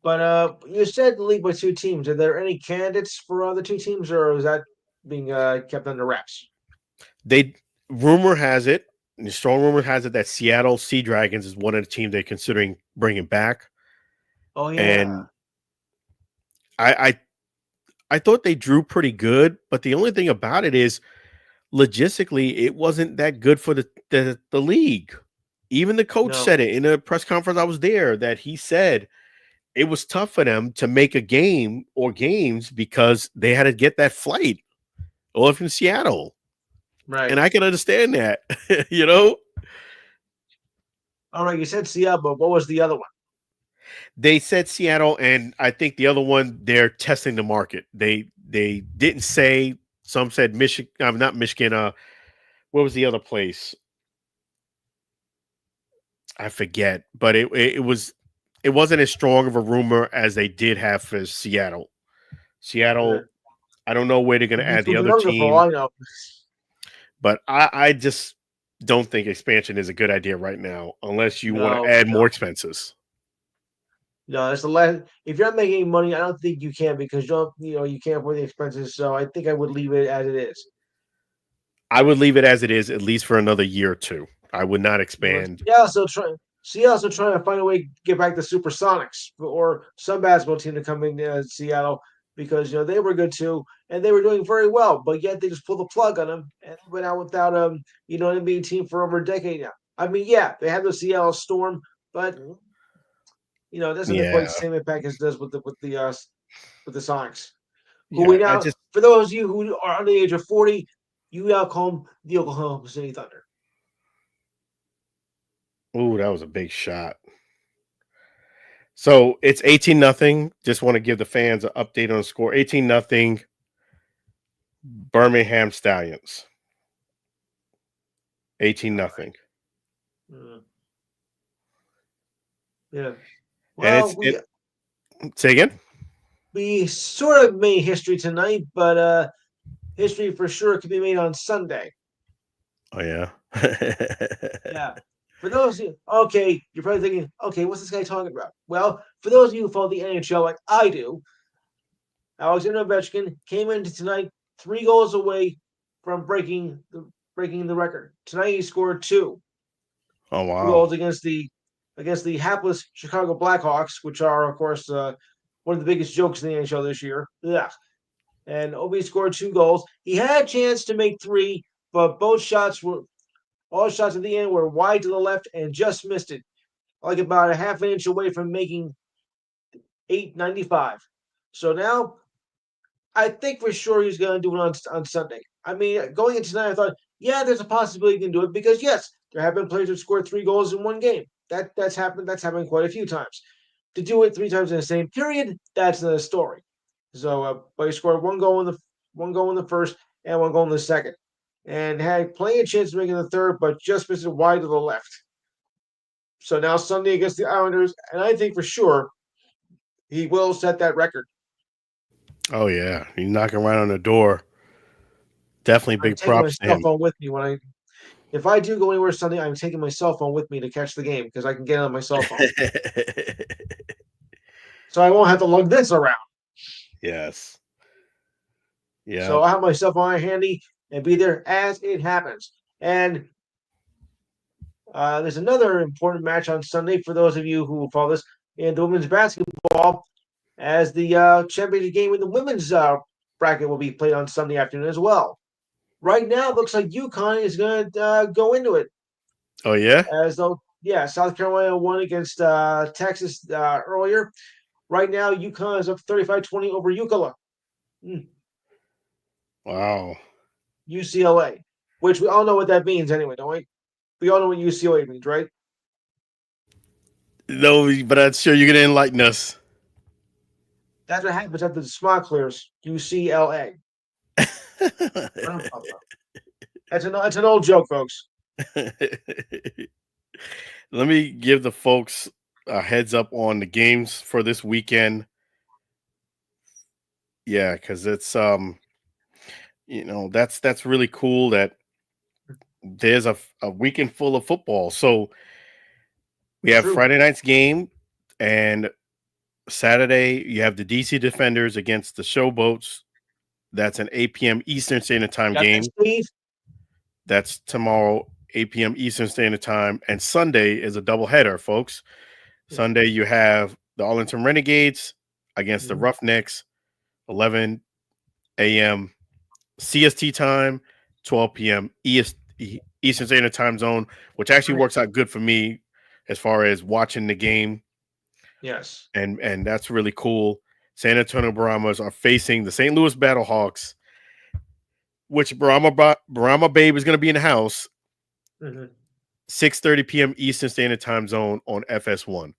But you said the league with two teams. Are there any candidates for other two teams, or is that being kept under wraps? They rumor has it, and the strong rumor has it that Seattle Sea Dragons is one of the teams they're considering bringing back. Oh yeah. And I I thought they drew pretty good, but the only thing about it is logistically it wasn't that good for the league. Even the coach No. said it in a press conference I was there, that he said it was tough for them to make a game or games because they had to get that flight all from Seattle. And Right. I can understand that, you know. All right. You said Seattle, but what was the other one? They said Seattle, and I think the other one they're testing the market. They didn't say. Some said Michigan. Not Michigan. What was the other place? I forget. But it wasn't as strong of a rumor as they did have for Seattle. Uh, Seattle. I don't know where they're going to add the Who's other younger for all team, I know. but I just don't think expansion is a good idea right now, unless you want to No. add No. more expenses. No. That's the last. If you're not making any money, I don't think you can because you don't. You can't afford the expenses. So I think I would leave it as it is. I would leave it as it is, at least for another year or two. I would not expand. Seattle's trying to find a way to get back the Supersonics or some basketball team to come in Seattle because they were good too and they were doing very well, but yet they just pulled the plug on them and went out without an NBA team for over a decade now. I mean, yeah, they have the Seattle Storm, but it doesn't have quite Yeah, the same impact as it does with the Sonics. Who we yeah. I now, just for those of you who are under the age of 40, you now call them the Oklahoma City Thunder. Ooh, that was a big shot. So it's 18-0. Just want to give the fans an update on the score. 18-0. Birmingham Stallions. 18-0. Mm. Yeah. And Well, say again. we sort of made history tonight, but history for sure could be made on Sunday. Oh yeah. Yeah. For those of you, okay, you're probably thinking, okay, what's this guy talking about? Well, for those of you who follow the NHL like I do, Alexander Ovechkin came into tonight 3 goals away from breaking the breaking the record. Tonight he scored two. Oh, Two wow. goals against the hapless Chicago Blackhawks, which are, of course, one of the biggest jokes in the NHL this year. Ugh. And Obi scored two goals. He had a chance to make three, but all shots at the end were wide to the left and just missed it, like about a half an inch away from making 895. So now I think for sure he's going to do it on Sunday. I mean, going into tonight, I thought, yeah, there's a possibility he can do it because yes, there have been players who scored 3 goals in one game. That's happened. That's happened quite a few times. To do it 3 times in the same period, that's another story. So, but he scored one goal in the first and one goal in the second, and had plenty of chance of making the third, but just missed it wide to the left. So now Sunday against the Islanders, and I think for sure he will set that record. Oh, yeah. He's knocking right on the door. Definitely I'm big taking my props to cell him. phone with me if I do go anywhere Sunday, I'm taking my cell phone with me to catch the game because I can get it on my cell phone. So I won't have to lug this around. Yes. Yeah. So I'll have my cell phone handy and be there as it happens. And there's another important match on Sunday for those of you who follow this in the women's basketball, as the championship game in the women's bracket will be played on Sunday afternoon as well. Right now, it looks like UConn is going to go into it. Oh, yeah? As though, yeah, South Carolina won against Texas earlier. Right now, UConn is up 35-20 over UCLA. Wow. UCLA, which we all know what that means anyway, don't we? We all know what UCLA means, right? No, but I'm sure you're going to enlighten us. That's what happens after the smog clears. UCLA. That's an old joke, folks. Let me give the folks a heads up on the games for this weekend. Yeah, because it's that's really cool that there's a weekend full of football. So we have Friday night's game, and Saturday you have the DC Defenders against the Showboats. That's an 8 p.m. Eastern Standard Time game. That's tomorrow, 8 p.m. Eastern Standard Time. And Sunday is a doubleheader, folks. Sunday you have the Arlington Renegades against the Roughnecks, 11 a.m. CST time, 12 p.m. Eastern Standard Time Zone, which actually works out good for me as far as watching the game. Yes. And that's really cool. San Antonio Brahmas are facing the St. Louis Battlehawks, which Brahma Babe is going to be in the house. 6:30 p.m. Eastern Standard Time Zone on FS1.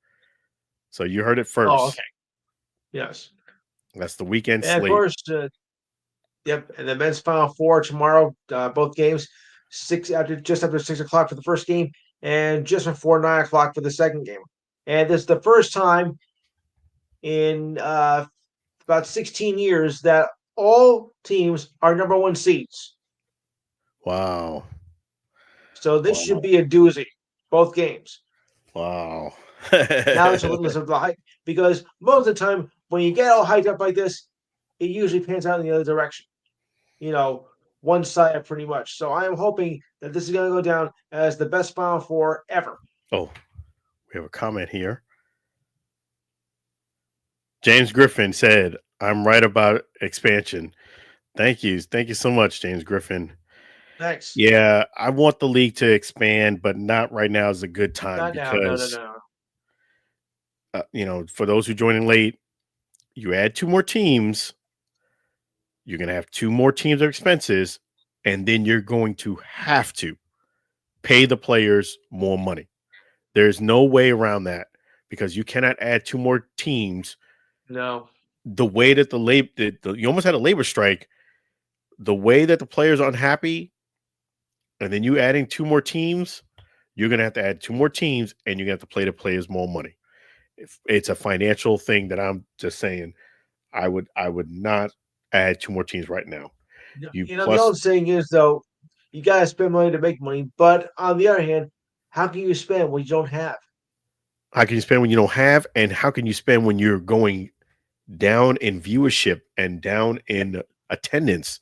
So you heard it first. Oh, okay. Yes. That's the weekend and slate. Of course, yep. And the men's Final Four tomorrow, both games, just after 6 o'clock for the first game, and just before 9 o'clock for the second game. And this is the first time in about 16 years that all teams are number one seeds. Wow. So this should be a doozy, both games. Wow. Now it's a little less of the hype, because most of the time when you get all hyped up like this, it usually pans out in the other direction. One side pretty much. So I am hoping that this is going to go down as the best Final Four ever. Oh, we have a comment here. James Griffin said, "I'm right about expansion." Thank you. Thank you so much, James Griffin. Thanks. Yeah, I want the league to expand, but not right now is a good time. Not because, no. For those who joining late, you add 2 more teams, you're going to have 2 more teams of expenses, and then you're going to have to pay the players more money. There's no way around that, because you cannot add 2 more teams. No. The way that you almost had a labor strike, the way that the players are unhappy, and then you adding 2 more teams, you're going to have to add 2 more teams, and you're going to have to pay the players more money. It's a financial thing that I'm just saying. I would not add 2 more teams right now. The old saying is, though, you got to spend money to make money. But on the other hand, how can you spend when you don't have? How can you spend when you don't have? And how can you spend when you're going down in viewership and down in attendance?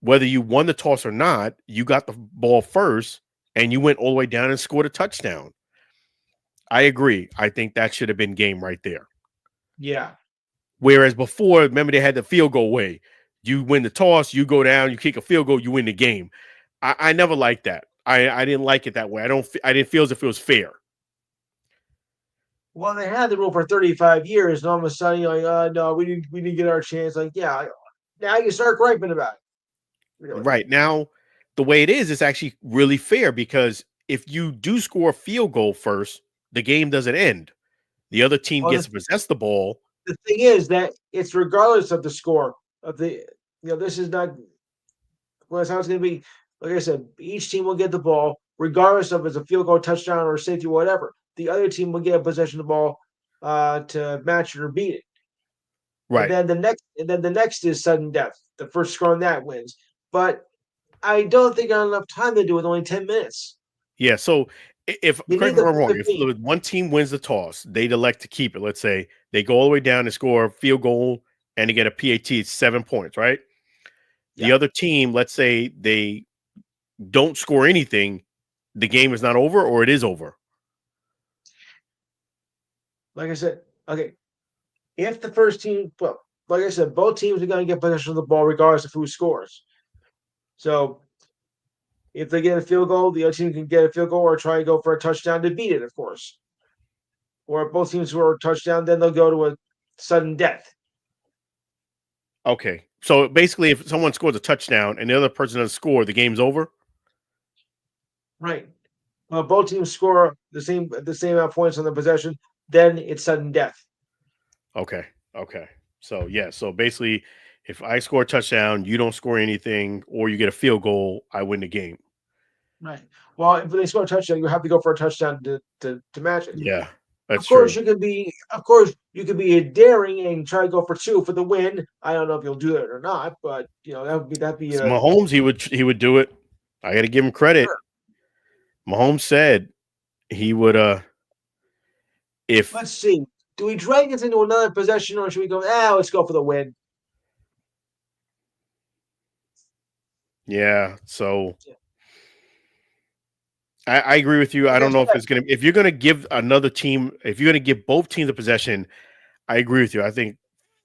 whether you won the toss or not, you got the ball first and you went all the way down and scored a touchdown. I agree. I think that should have been game right there. Yeah. Whereas before, remember they had the field goal way. You win the toss, you go down, you kick a field goal, you win the game. I never liked that. I didn't like it that way. I didn't feel as if it was fair. Well, they had the rule for 35 years, and all of a sudden you're like, no, we didn't get our chance. Like, yeah, now you start griping about it. Really. Right now, the way it is, it's actually really fair because if you do score a field goal first, the game doesn't end. The other team gets to possess the ball. The thing is that it's regardless of the score of the. This is not. Well, that's how it's going to be. Like I said, each team will get the ball, regardless of if it's a field goal, touchdown, or safety, or whatever. The other team will get a possession of the ball to match it or beat it. Right. And then the next is sudden death. The first score on that wins. But I don't think I have enough time to do it with only 10 minutes. Yeah. So if correct me if I'm wrong, if one team wins the toss, they'd elect to keep it. Let's say they go all the way down and score a field goal and they get a PAT, it's 7 points, right? Yeah. The other team, let's say they don't score anything, the game is not over or it is over. Like I said, okay. If the first team, well, like I said, both teams are going to get possession of the ball regardless of who scores. So if they get a field goal, the other team can get a field goal or try to go for a touchdown to beat it, of course. Or if both teams score a touchdown, then they'll go to a sudden death. Okay. So basically, if someone scores a touchdown and the other person doesn't score, the game's over? Right. Well, both teams score the same amount of points on the possession, then it's sudden death. Okay. So, yeah. So basically, if I score a touchdown, you don't score anything, or you get a field goal, I win the game. Right. Well, if they score a touchdown, you have to go for a touchdown to match it. Yeah. That's of course, true. you could be daring and try to go for 2 for the win. I don't know if you'll do it or not, but that'd be Mahomes. He would do it. I got to give him credit. Sure. Mahomes said he would. If let's see, do we drag this into another possession or should we go? Let's go for the win. Yeah. So. Yeah. I agree with you. I don't know if you're going to give another team, if you're going to give both teams a possession, I agree with you. I think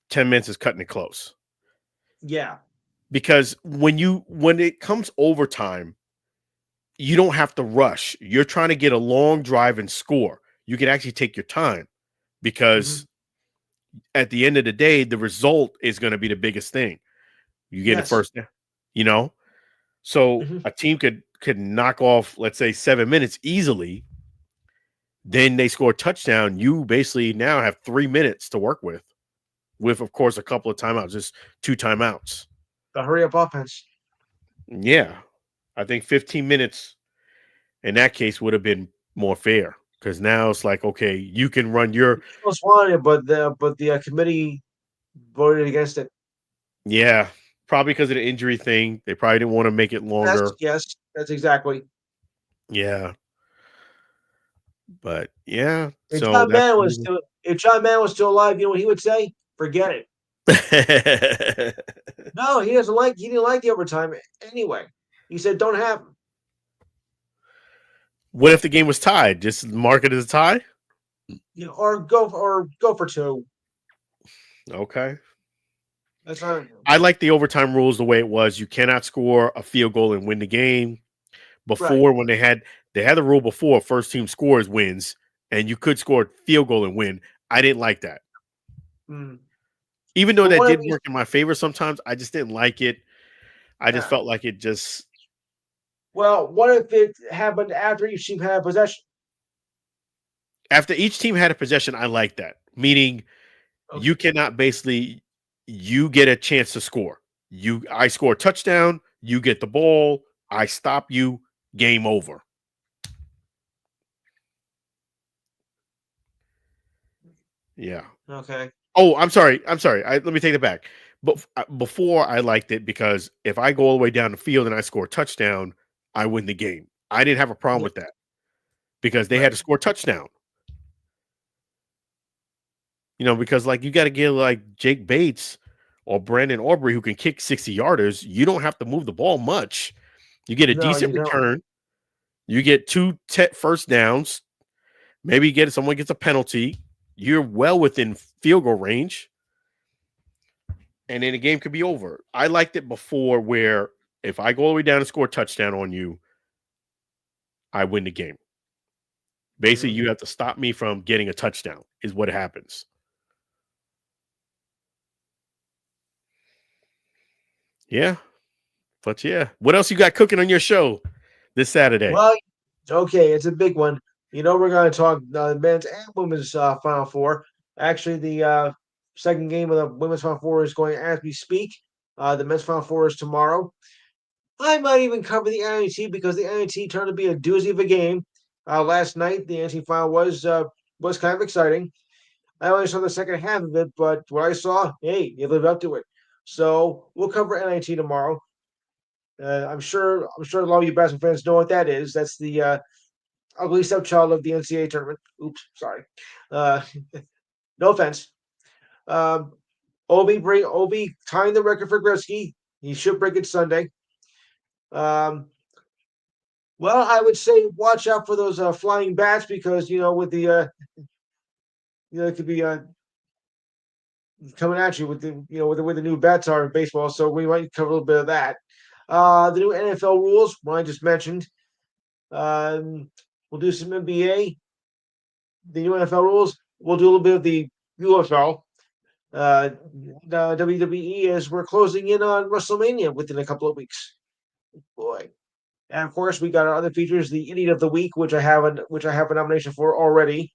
10 minutes is cutting it close. Yeah. Because when it comes overtime, you don't have to rush. You're trying to get a long drive and score. You can actually take your time because at the end of the day, the result is going to be the biggest thing. You get it first, So a team could knock off, let's say, 7 minutes easily. Then they score a touchdown. You basically now have 3 minutes to work with, of course, a couple of timeouts, just 2 timeouts. The hurry up offense. Yeah. I think 15 minutes in that case would have been more fair because now it's like, okay, you can run your. Most wanted, but the committee voted against it. Yeah. Probably because of the injury thing. They probably didn't want to make it longer. Yes, that's exactly. Yeah. But yeah. If John Madden was still alive, you know what he would say? Forget it. No, he didn't like the overtime anyway. He said don't have him. What if the game was tied? Just mark it as a tie? Or go for 2. Okay. That's right. I like the overtime rules the way it was. You cannot score a field goal and win the game. Before, when they had the rule before, first team scores wins, and you could score a field goal and win. I didn't like that. Even though that did work in my favor sometimes, I just didn't like it. I just felt like it just. Well, what if it happened after each team had a possession? After each team had a possession, I like that. Meaning, you cannot basically. You get a chance to score. I score a touchdown. You get the ball. I stop you. Game over. Yeah. Okay. Oh, I'm sorry. Let me take it back. But before I liked it because if I go all the way down the field and I score a touchdown, I win the game. I didn't have a problem with that because they had to score a touchdown. Because like you got to give like Jake Bates or Brandon Aubrey, who can kick 60-yarders, you don't have to move the ball much. You get a No, decent you don't. return. You get 2 first downs. Maybe someone gets a penalty. You're well within field goal range. And then the game could be over. I liked it before where if I go all the way down and score a touchdown on you, I win the game. Basically, you have to stop me from getting a touchdown is what happens. Yeah. But yeah. What else you got cooking on your show this Saturday? Well, okay, it's a big one. We're going to talk men's and women's Final Four. Actually, the second game of the women's Final Four is going as we speak. The men's Final Four is tomorrow. I might even cover the NIT because the NIT turned to be a doozy of a game. Last night, the NIT final was kind of exciting. I only saw the second half of it, but what I saw, hey, it lived up to it. So we'll cover NIT tomorrow. I'm sure a lot of you basketball fans know what that is. That's the ugly stepchild of the NCAA tournament. Oops, sorry. No offense. Obi tying the record for Gretzky. He should break it Sunday. Well, I would say watch out for those flying bats because with the it could be coming at you with the with the way the new bats are in baseball. So we might cover a little bit of that. The new NFL rules, what I just mentioned. We'll do some NBA. The new NFL rules. We'll do a little bit of the UFL. WWE as we're closing in on WrestleMania within a couple of weeks. Boy. And of course, we got our other features, the Idiot of the Week, which I have a nomination for already.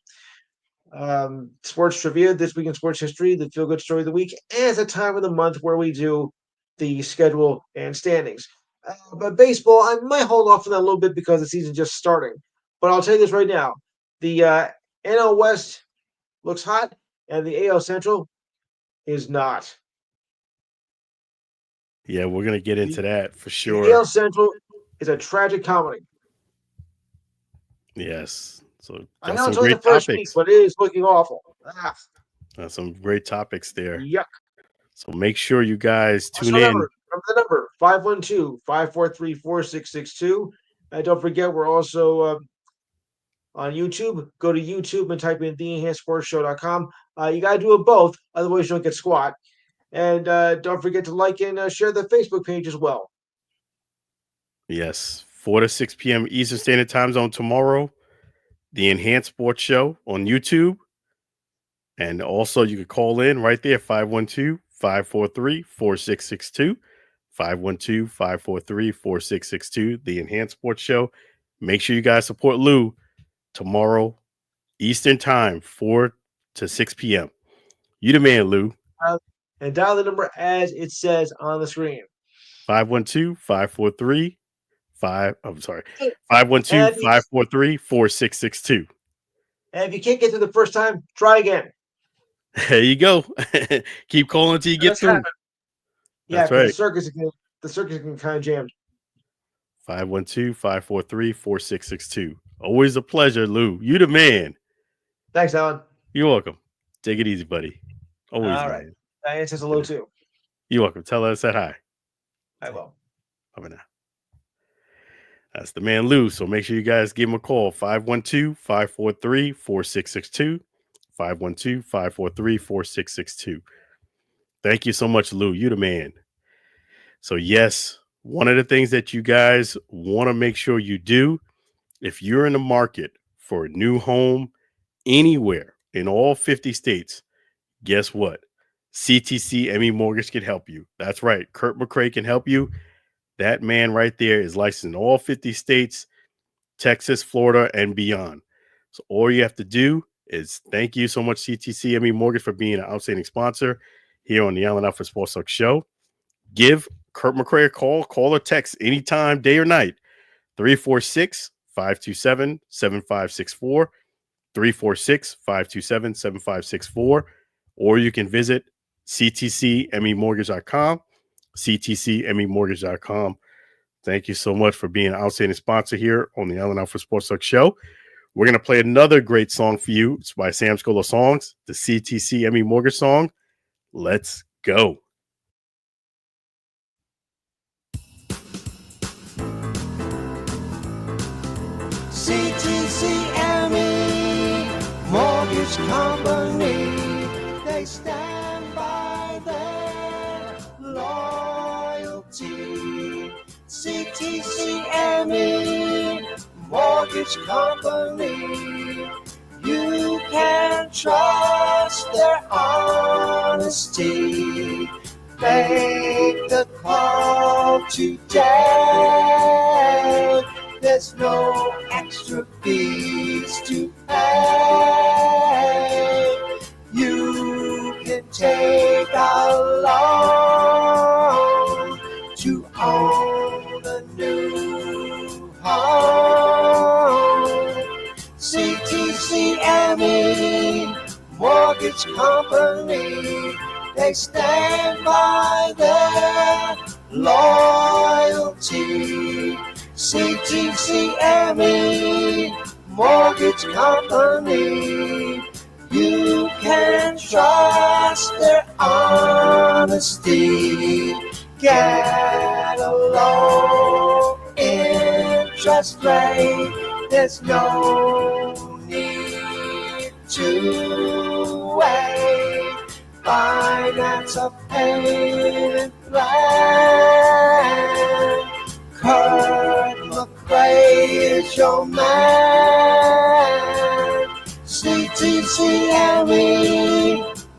Sports trivia, this week in sports history, the feel good story of the week, and it's a time of the month where we do the schedule and standings. But baseball, I might hold off on that a little bit because the season's just starting. But I'll tell you this right now: the NL West looks hot, and the AL Central is not. Yeah, we're gonna get into that for sure. The AL Central is a tragic comedy. Yes. So I that's know some it's only the great first week, topics. but it is looking awful. That's some great topics there. Yuck. So make sure you guys tune in. Remember the number 512-543-4662. And don't forget, we're also on YouTube. Go to YouTube and type in theenhancedsportsshow.com. You got to do it both, otherwise you don't get squat. And don't forget to like and share the Facebook page as well. Yes, 4 to 6 p.m. Eastern Standard Time Zone tomorrow. The Enhanced Sports Show on YouTube. And also you can call in right there, 512-543-4662. 512-543-4662. The Enhanced Sports Show. Make sure you guys support Lou tomorrow, Eastern Time, 4 to 6 p.m. You the man, Lou. And dial the number as it says on the screen. 512-543 512-543-4662. And if you can't get through the first time, try again. There you go. Keep calling until you get through. Yeah, that's right. The circuits can kind of jammed. 512-543-4662. Always a pleasure, Lou. You the man. Thanks, Alan. You're welcome. Take it easy, buddy. Always. All right. It says hello too. You're welcome. Tell her I said hi. I will. Over now. That's the man, Lou. So make sure you guys give him a call. 512-543-4662. 512-543-4662. Thank you so much, Lou. You the man. So yes, one of the things that you guys want to make sure you do, if you're in the market for a new home anywhere in all 50 states, guess what? CTC ME Mortgage can help you. That's right. Kurt McCrae can help you. That man right there is licensed in all 50 states, Texas, Florida, and beyond. So all you have to do is thank you so much, CTC ME Mortgage, for being an outstanding sponsor here on the Alford Sports Talk Show. Give Kurt McCrae a call or text anytime, day or night. 346-527-7564. 346-527-7564. Or you can visit ctcmemortgage.com. ctcmemortgage.com. Thank you so much for being an outstanding sponsor here on the Alford Sports Talk Show. We're going to play another great song for you. It's by Sam Scholar Songs, the CTC ME Mortgage song. Let's go. stand by their loyalty. CTCME Mortgage Company. You can trust their honesty. Make the call today. There's no extra fees to pay. You can take a loan to own a new home. CTCME Mortgage Company. They stand by their loyalty. CTCME Mortgage Company. You can trust their honesty. Get a low interest rate. There's no need to wait. Finance a payment plan. Kurt McRae is your man. CTCME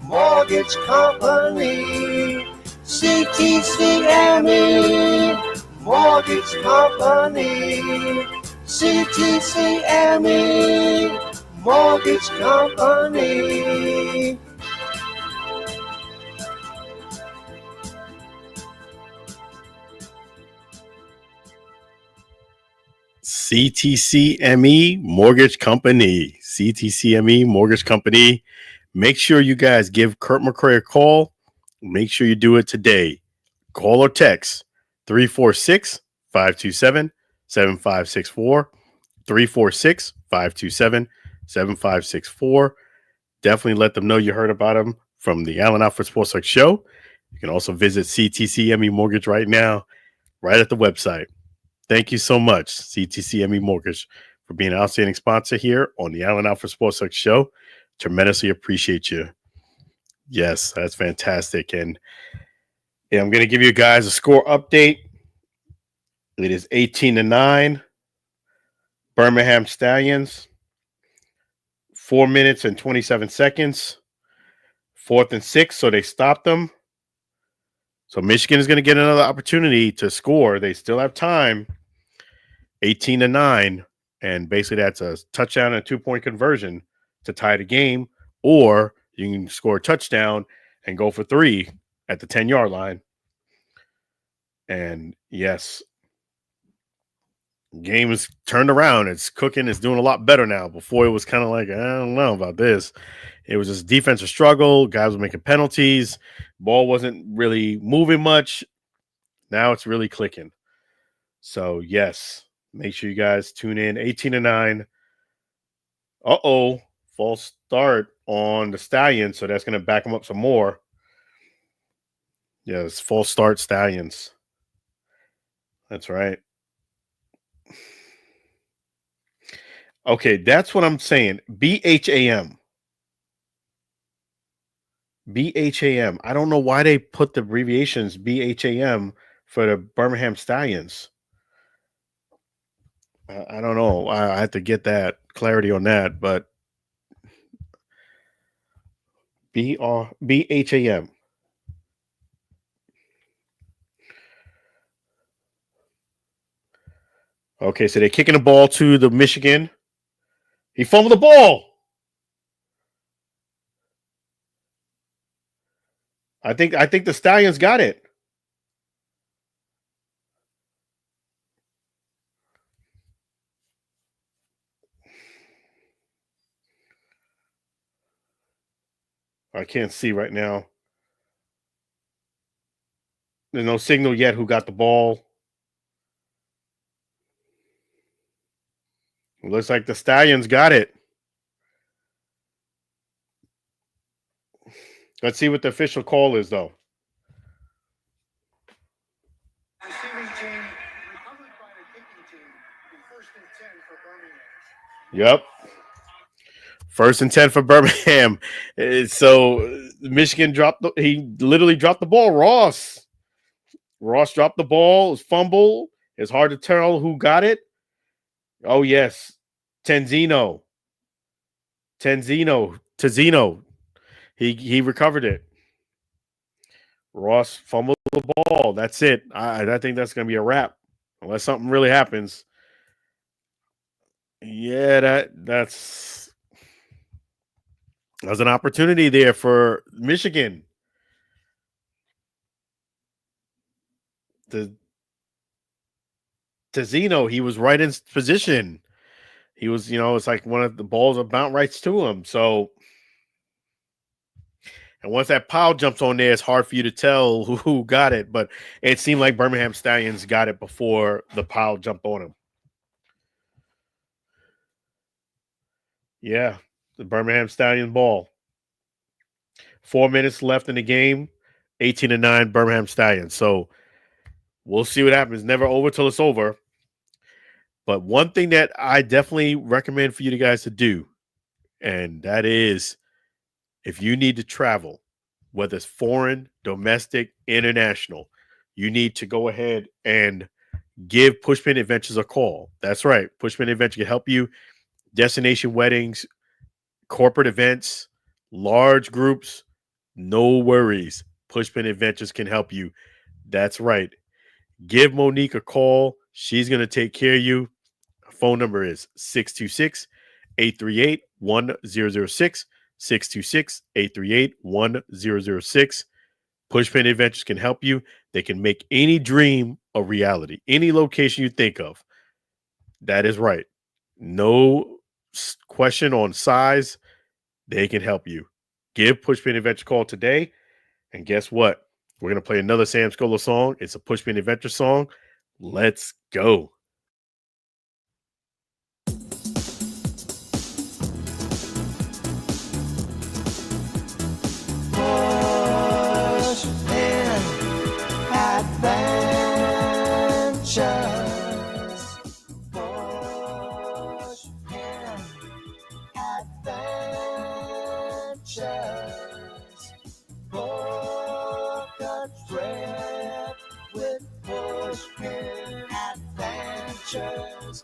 Mortgage Company. CTCME Mortgage Company. CTCME Mortgage Company. CTCME Mortgage Company. CTCME Mortgage Company. Make sure you guys give Kurt McRae a call. Make sure you do it today. Call or text 346-527-7564. 346-527-7564. Definitely let them know you heard about them from the Allen Alford Sports Talk Show. You can also visit CTCME Mortgage right now, right at the website. Thank you so much, CTCME Mortgage, for being an outstanding sponsor here on the Allen Alford Sports Talk Show. Tremendously appreciate you. Yes, that's fantastic. And I'm going to give you guys a score update. It is 18-9. Birmingham Stallions. 4 minutes and 27 seconds. 4th and 6, so they stopped them. So Michigan is going to get another opportunity to score. They still have time. 18-9. And basically that's a touchdown and a 2-point conversion to tie the game. Or you can score a touchdown and go for 3 at the 10-yard line. And yes, game is turned around. It's cooking. It's doing a lot better now. Before it was kind of like, I don't know about this. It was just defensive struggle. Guys were making penalties. Ball wasn't really moving much. Now it's really clicking. So yes, make sure you guys tune in. 18-9. False start on the Stallions. So that's going to back them up some more. Yes, false start Stallions. That's right. Okay, that's what I'm saying. BHAM. BHAM. I don't know why they put the abbreviations BHAM for the Birmingham Stallions. I don't know. I have to get that clarity on that, but BHAM. Okay, so they're kicking the ball to the Michigan. He fumbled the ball. I think the Stallions got it. I can't see right now. There's no signal yet who got the ball. It looks like the Stallions got it. Let's see what the official call is, though. Yep. 1st and 10 for Birmingham. So Michigan he literally dropped the ball. Ross dropped the ball. It was fumble. It's hard to tell who got it. Oh, yes. Tenzino. He recovered it. Ross fumbled the ball. That's it. I think that's going to be a wrap unless something really happens. Yeah, that's an opportunity there for Michigan. Tenzino, he was right in position. He was, it's like one of the balls are bounce right to him. So, and once that pile jumps on there, it's hard for you to tell who got it. But it seemed like Birmingham Stallions got it before the pile jumped on him. Yeah, the Birmingham Stallions ball. 4 minutes left in the game, 18-9 Birmingham Stallions. So we'll see what happens. Never over till it's over. But one thing that I definitely recommend for you guys to do, and that is if you need to travel, whether it's foreign, domestic, international, you need to go ahead and give Pushpin Adventures a call. That's right. Pushpin Adventures can help you. Destination weddings, corporate events, large groups, no worries. Pushpin Adventures can help you. That's right. Give Monique a call. She's going to take care of you. Her phone number is 626-838-1006. 626-838-1006. Pushpin Adventures can help you. They can make any dream a reality. Any location you think of. That is right. No question on size. They can help you. Give Pushpin Adventure a call today. And guess what? We're going to play another Sam Scola song. It's a Pushpin Adventure song. Let's go. Pushpin Adventures. Pushpin Adventures. Book a trip with Pushpin Adventures.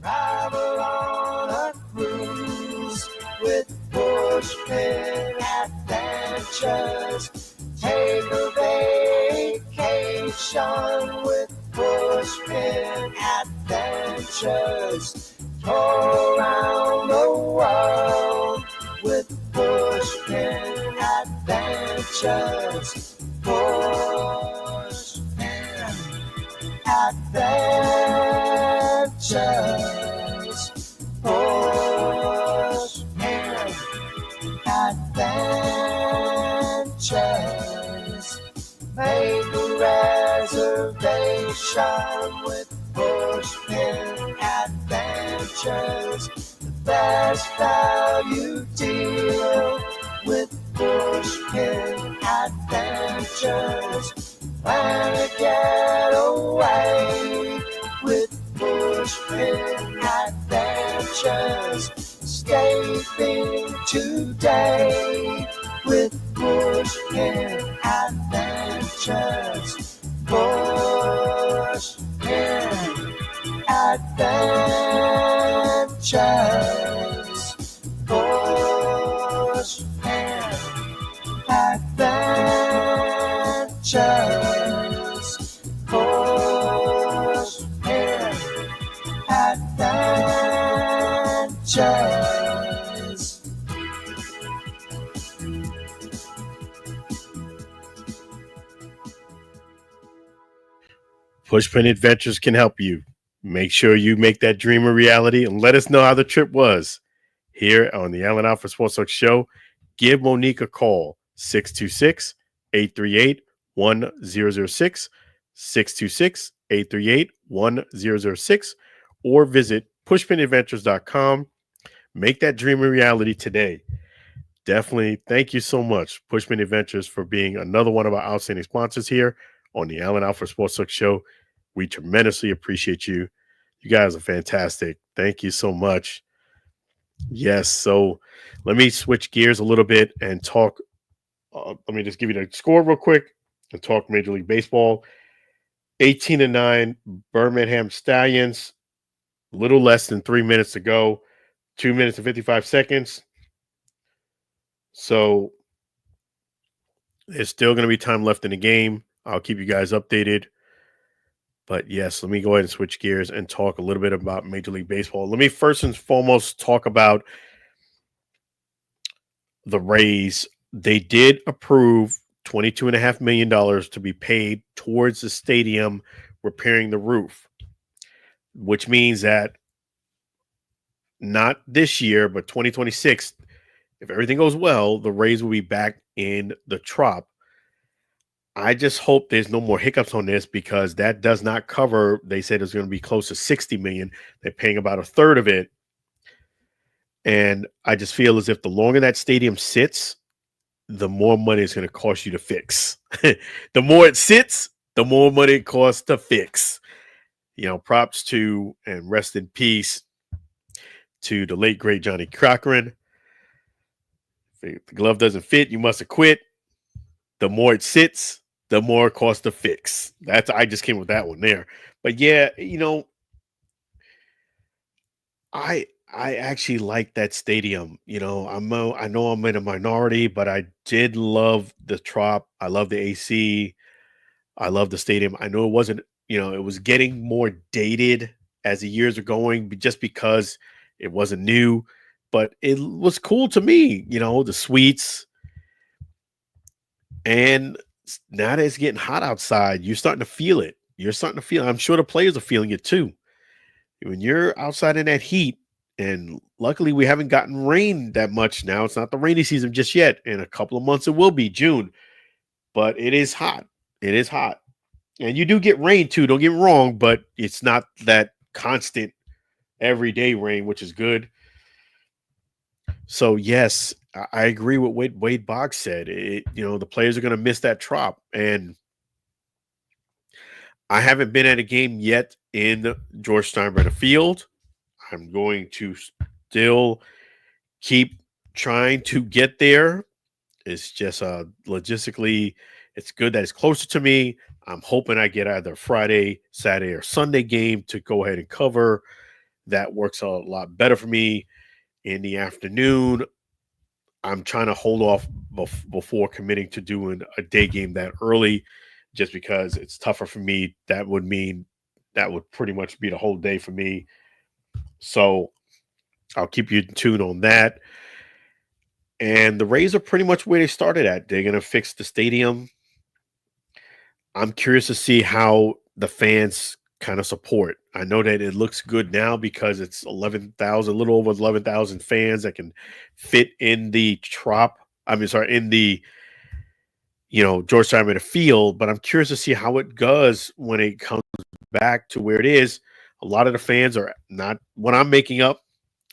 Travel on a cruise with Pushpin Adventures. Take a vacation with Pushpin Adventures. Tour around the world with Pushpin Adventures. Pushpin Adventures. Pushpin Adventures. Make a reservation with Pushpin Adventures. The best value deal with Pushpin Adventures. Plan a getaway with Pushpin Adventures. Escaping today with Pushpin Adventures. Pushpin Adventures. Pushpin Adventures. Pushpin Adventures. Pushpin Adventures can help you. Make sure you make that dream a reality and let us know how the trip was. Here on the Allen Alford Sports Talk Show, give Monique a call, 626-838-1006, 626-838-1006, or visit pushpinadventures.com. Make that dream a reality today. Definitely thank you so much, Pushpin Adventures, for being another one of our outstanding sponsors here on the Allen Alford Sports Talk Show. We tremendously appreciate you. You guys are fantastic. Thank you so much. Yes, so let me switch gears a little bit and talk let me just give you the score real quick and talk Major League Baseball. 18-9, Birmingham Stallions. A little less than 3 minutes to go. 2 minutes and 55 seconds. So there's still going to be time left in the game. I'll keep you guys updated. But yes, let me go ahead and switch gears and talk a little bit about Major League Baseball. Let me first and foremost talk about the Rays. They did approve $22.5 million to be paid towards the stadium repairing the roof, which means that not this year, but 2026, if everything goes well, the Rays will be back in the Trop. I just hope there's no more hiccups on this because that does not cover. They said it's going to be close to $60 million. They're paying about a third of it. And I just feel as if the longer that stadium sits, the more money it's going to cost you to fix. The more it sits, the more money it costs to fix. Props to and rest in peace to the late, great Johnny Cochran. If the glove doesn't fit, you must have quit. The more it sits, the more it costs to fix. I just came with that one there. But yeah, I actually like that stadium. I know I'm in a minority, but I did love the Trop. I love the AC. I love the stadium. I know it wasn't, it was getting more dated as the years are going, just because it wasn't new, but it was cool to me. The suites. And now that it's getting hot outside, you're starting to feel it. I'm sure the players are feeling it too. When you're outside in that heat, and luckily we haven't gotten rain that much now. It's not the rainy season just yet. In a couple of months, it will be June. But it is hot. It is hot. And you do get rain too, don't get me wrong, but it's not that constant everyday rain, which is good. So yes, I agree with what Wade Boggs said. The players are going to miss that Trop. And I haven't been at a game yet in George Steinbrenner Field. I'm going to still keep trying to get there. It's just logistically, it's good that it's closer to me. I'm hoping I get either Friday, Saturday, or Sunday game to go ahead and cover. That works a lot better for me. In the afternoon, I'm trying to hold off before committing to doing a day game that early, just because it's tougher for me. That would mean that would pretty much be the whole day for me. So I'll keep you in tune on that. And the Rays are pretty much where they started at. They're going to fix the stadium. I'm curious to see how the fans kind of support. I know that it looks good now because it's 11,000, a little over 11,000 fans that can fit in the Trop. In the, George Steinbrenner Field. But I'm curious to see how it goes when it comes back to where it is. A lot of the fans are not what I'm making up.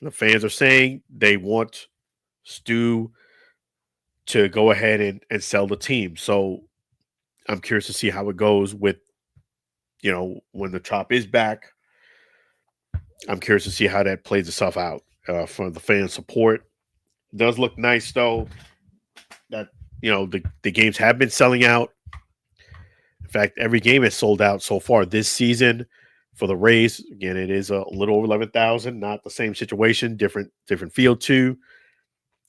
The fans are saying they want Stu to go ahead and sell the team. So I'm curious to see how it goes with, when the Trop is back. I'm curious to see how that plays itself out for the fan support. It does look nice, though, that, the games have been selling out. In fact, every game is sold out so far this season for the Rays. Again, it is a little over 11,000, not the same situation, different field too.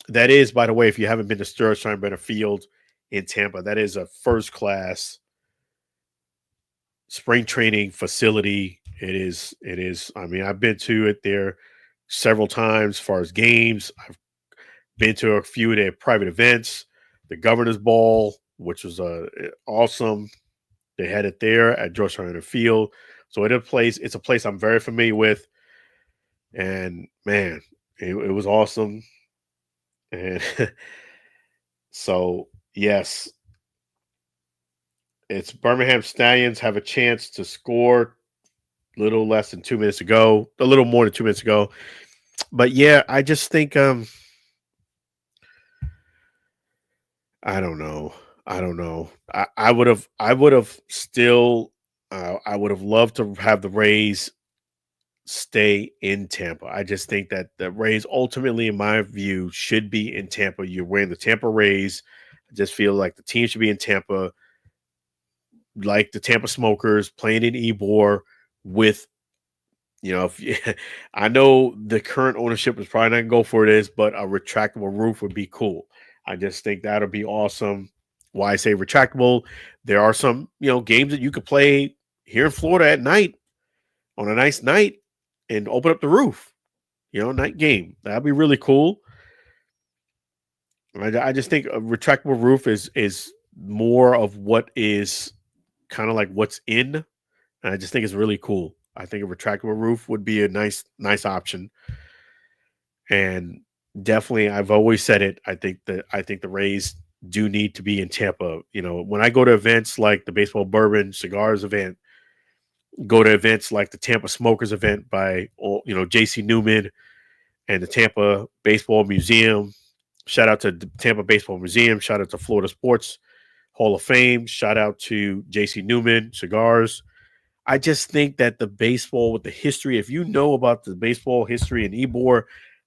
That is, by the way, if you haven't been to George Steinbrenner Field in Tampa, that is a first-class spring training facility. It is. I mean, I've been to it there several times as far as games. I've been to a few of their private events, the Governor's Ball, which was awesome. They had it there at George Steinbrenner Field. So it's a place I'm very familiar with. And man, it was awesome. And so, yes, it's Birmingham Stallions have a chance to score a little less than 2 minutes ago, a little more than 2 minutes ago. But yeah, I just think, I don't know. I would have loved to have the Rays stay in Tampa. I just think that the Rays ultimately, in my view, should be in Tampa. You're wearing the Tampa Rays. I just feel like the team should be in Tampa, like the Tampa Smokers playing in Ybor with, I know the current ownership is probably not going to go for this, but a retractable roof would be cool. I just think that would be awesome. Why I say retractable, there are some, games that you could play here in Florida at night on a nice night and open up the roof, night game. That'd be really cool. I just think a retractable roof is more of what is kind of like what's in. And I just think it's really cool. I think a retractable roof would be a nice option. And definitely, I've always said it. I think the Rays do need to be in Tampa. When I go to events like the Baseball Bourbon Cigars event, go to events like the Tampa Smokers event by JC Newman and the Tampa Baseball Museum. Shout out to the Tampa Baseball Museum. Shout out to Florida Sports Hall of Fame. Shout out to JC Newman Cigars. I just think that the baseball with the history, if you know about the baseball history in Ybor,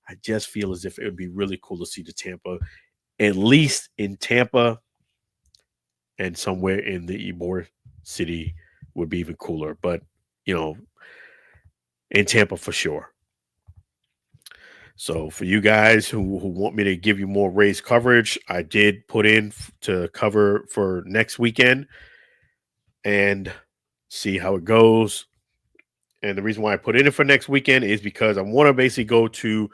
I just feel as if it would be really cool to see the Tampa, at least in Tampa and somewhere in the Ybor city would be even cooler. But, in Tampa for sure. So for you guys who want me to give you more Rays coverage, I did put in to cover for next weekend and see how it goes. And the reason why I put it in for next weekend is because I want to basically go to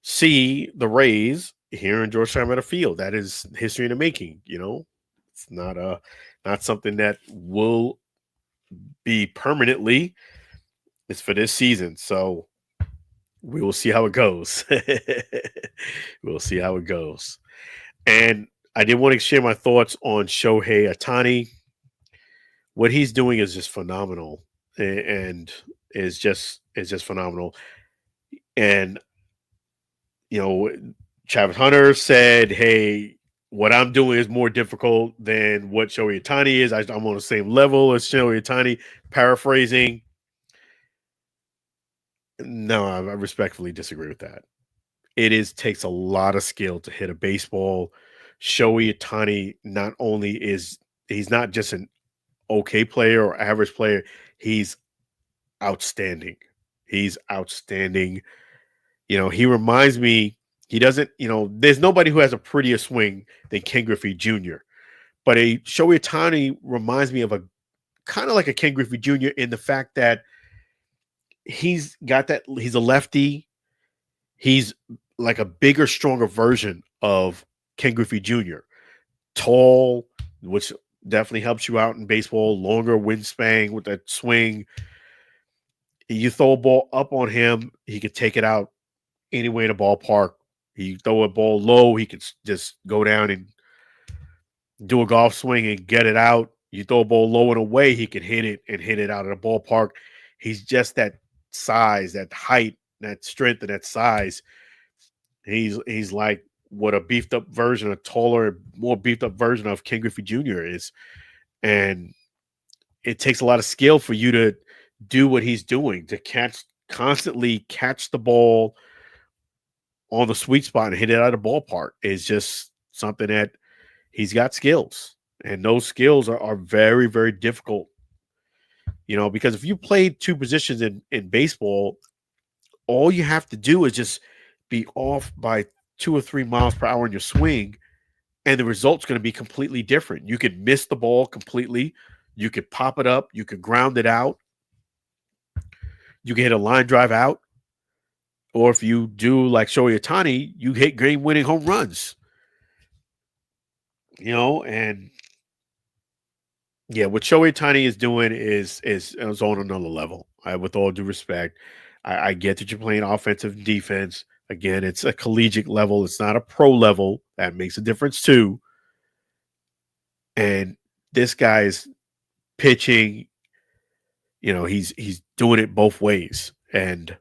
see the Rays here in Georgetown Meadow Field. That is history in the making. It's not something that will be permanently. It's for this season. So we will see how it goes. We'll see how it goes. And I did want to share my thoughts on Shohei Ohtani. What he's doing is just phenomenal, and is just phenomenal. And Travis Hunter said, "Hey, what I'm doing is more difficult than what Shohei Ohtani is. I'm on the same level as Shohei Ohtani." Paraphrasing. No, I respectfully disagree with that. It takes a lot of skill to hit a baseball. Shohei Ohtani not only he's not just an okay player or average player, he's outstanding. He's outstanding. He reminds me, he doesn't, there's nobody who has a prettier swing than Ken Griffey Jr. But a Shohei Ohtani reminds me of a kind of like a Ken Griffey Jr. in the fact that he's a lefty. He's like a bigger, stronger version of Ken Griffey Jr. Tall, which definitely helps you out in baseball. Longer wingspan with that swing. You throw a ball up on him, he could take it out anywhere in the ballpark. You throw a ball low, he could just go down and do a golf swing and get it out. You throw a ball low and away, he could hit it out of the ballpark. He's just that size, that height, that strength, and that size. He's like what a beefed up version, a taller, more beefed up version of Ken Griffey Jr. is. And it takes a lot of skill for you to do what he's doing, to constantly catch the ball on the sweet spot and hit it out of the ballpark. Is just something that he's got skills. And those skills are very, very difficult. Because if you play two positions in baseball, all you have to do is just be off by 2 or 3 miles per hour in your swing, and the result's going to be completely different. You could miss the ball completely. You could pop it up. You could ground it out. You can hit a line drive out. Or if you do like Shohei Ohtani, you hit game-winning home runs. And yeah, what Shohei Ohtani is doing is on another level. With all due respect, I get that you're playing offensive and defense. Again, it's a collegiate level. It's not a pro level. That makes a difference too. And this guy's pitching, he's doing it both ways. And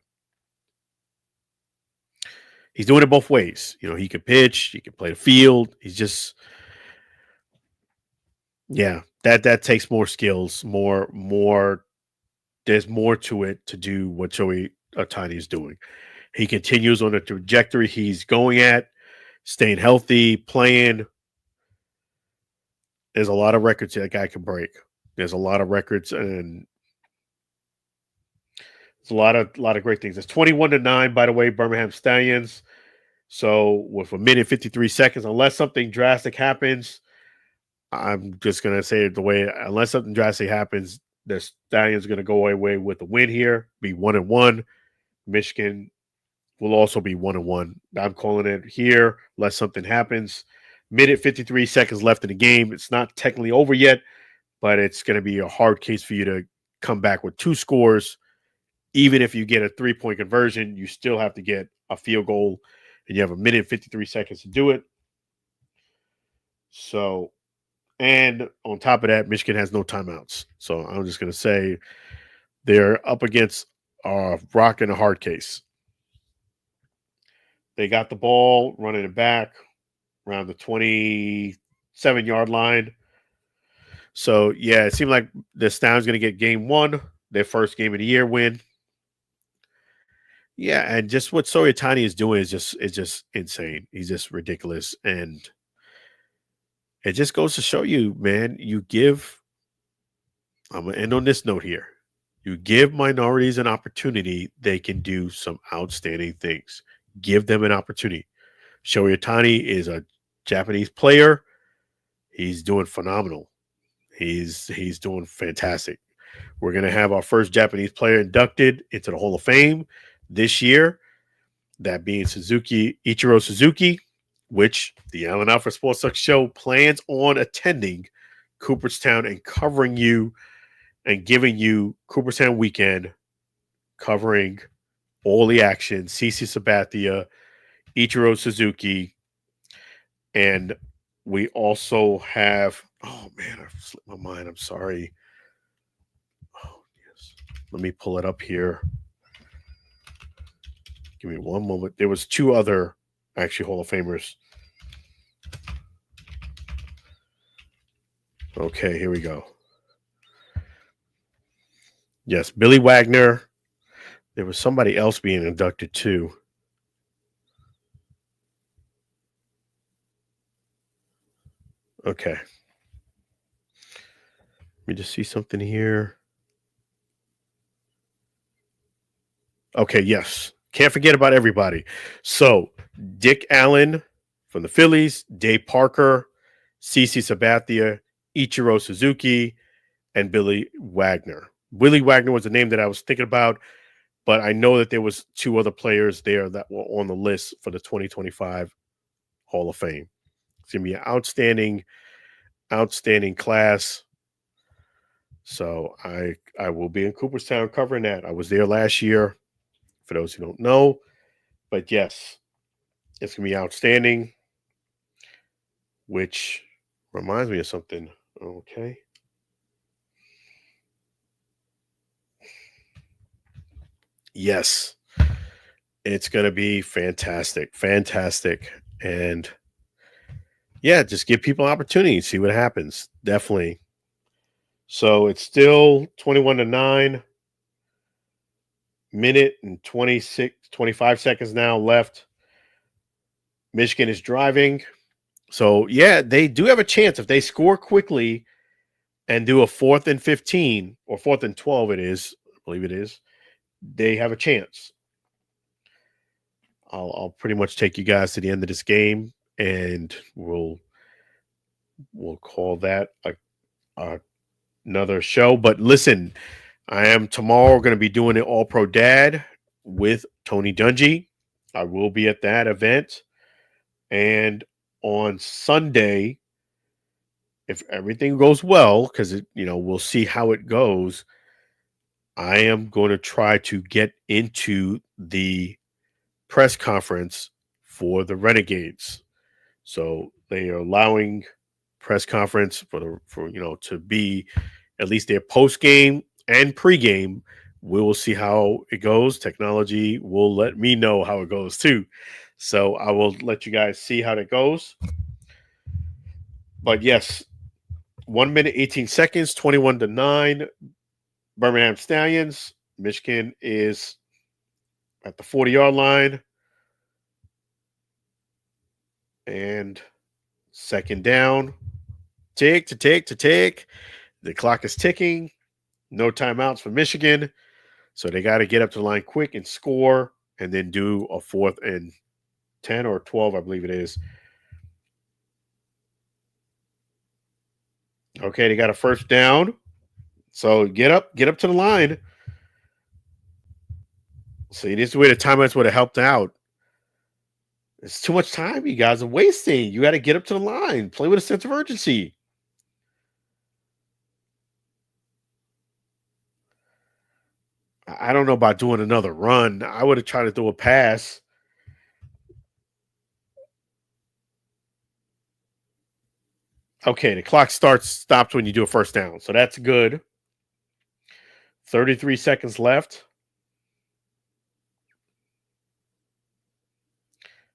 he's doing it both ways. He can pitch, he can play the field. He's just, yeah, that takes more skills, more. There's more to it to do what Shohei Ohtani is doing. He continues on the trajectory he's going at, staying healthy, playing, There's a lot of records that guy can break. There's a lot of records, and it's a lot of great things. It's 21-9, by the way, Birmingham Stallions. So with a minute 53 seconds, unless something drastic happens, I'm just gonna say it the way. Unless something drastic happens, the Stallions are gonna go away with the win here. Be 1-1. Michigan will also be 1-1. I'm calling it here, unless something happens. Minute 53 seconds left in the game. It's not technically over yet, but it's going to be a hard case for you to come back with 2 scores. Even if you get a 3-point conversion, you still have to get a field goal, and you have a minute and 53 seconds to do it. So, and on top of that, Michigan has no timeouts. So I'm just going to say they're up against a rock and a hard case. They got the ball running it back around the 27-yard line. So, yeah, it seemed like the Stallions going to get game 1, their first game of the year win. Yeah, and just what Shohei Ohtani is doing is just insane. He's just ridiculous. And it just goes to show you, man, I'm going to end on this note here. You give minorities an opportunity, they can do some outstanding things. Give them an opportunity. Shohei Ohtani is a Japanese player. He's doing phenomenal. He's doing fantastic. We're going to have our first Japanese player inducted into the Hall of Fame this year, that being Ichiro Suzuki, which the Allen Alford Sports Talk Show plans on attending Cooperstown and covering you and giving you Cooperstown weekend, covering all the action, CC Sabathia, Ichiro Suzuki, and we also have, oh man, I slipped my mind. I'm sorry. Oh, yes. Let me pull it up here. Give me one moment. There was 2 other actually Hall of Famers. Okay, here we go. Yes, Billy Wagner. There was somebody else being inducted too. Okay. Let me just see something here. Okay, yes. Can't forget about everybody. So, Dick Allen from the Phillies, Dave Parker, CC Sabathia, Ichiro Suzuki, and Billy Wagner. Willie Wagner was the name that I was thinking about, but I know that there was 2 other players there that were on the list for the 2025 Hall of Fame. It's going to be an outstanding class. So I will be in Cooperstown covering that. I was there last year, for those who don't know. But yes, it's going to be outstanding, which reminds me of something. Okay. Yes, it's going to be fantastic. And yeah, just give people an opportunity, see what happens. Definitely. So it's still 21-9, minute and 25 seconds now left. Michigan is driving. So yeah, they do have a chance if they score quickly and do a 4th and 15 or 4th and 12 it is. I believe it is. They have a chance. I'll pretty much take you guys to the end of this game, and we'll call that another show. But listen, I am tomorrow going to be doing an All Pro Dad with Tony Dungy. I will be at that event, and on Sunday, if everything goes well, because we'll see how it goes, I am going to try to get into the press conference for the Renegades. So they are allowing press conference to be at least their post game and pregame. We will see how it goes. Technology will let me know how it goes too. So I will let you guys see how that goes. But yes, 1 minute, 18 seconds, 21-9, Birmingham Stallions. Michigan is at the 40-yard line. And second down. tick, to tick, to tick. The clock is ticking. No timeouts for Michigan. So they got to get up to the line quick and score and then do a 4th and 10 or 12, I believe it is. Okay, they got a first down. So get up to the line. See, this is where the timeouts would have helped out. It's too much time you guys are wasting. You got to get up to the line. Play with a sense of urgency. I don't know about doing another run. I would have tried to throw a pass. Okay, the clock stops when you do a first down. So that's good. 33 seconds left.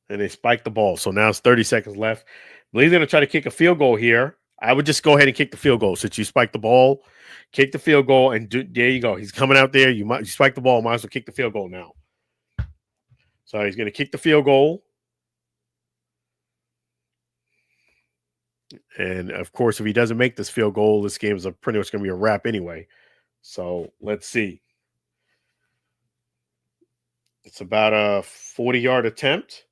And they spiked the ball. So now it's 30 seconds left. I believe they're going to try to kick a field goal here. I would just go ahead and kick the field goal. Since you spiked the ball, kick the field goal, and there you go. He's coming out there. You spike the ball, might as well kick the field goal now. So he's going to kick the field goal. And, of course, if he doesn't make this field goal, this game is pretty much going to be a wrap anyway. So let's see. It's about a 40-yard attempt.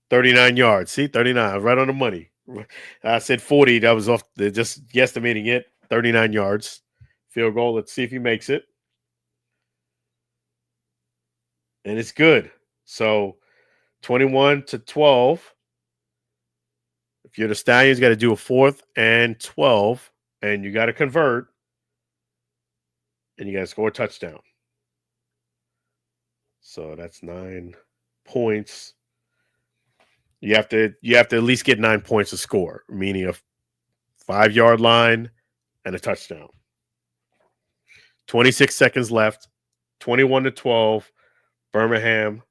39 yards. See, 39. Right on the money. I said 40. That was off. They're just guesstimating it. 39 yards. Field goal. Let's see if he makes it. And it's good. So 21-12. If you're the Stallions, got to do a 4th and 12. And you got to convert. And you got to score a touchdown. So that's 9 points. You have to at least get 9 points to score, meaning a 5-yard line and a touchdown. 26 seconds left. 21-12. Birmingham.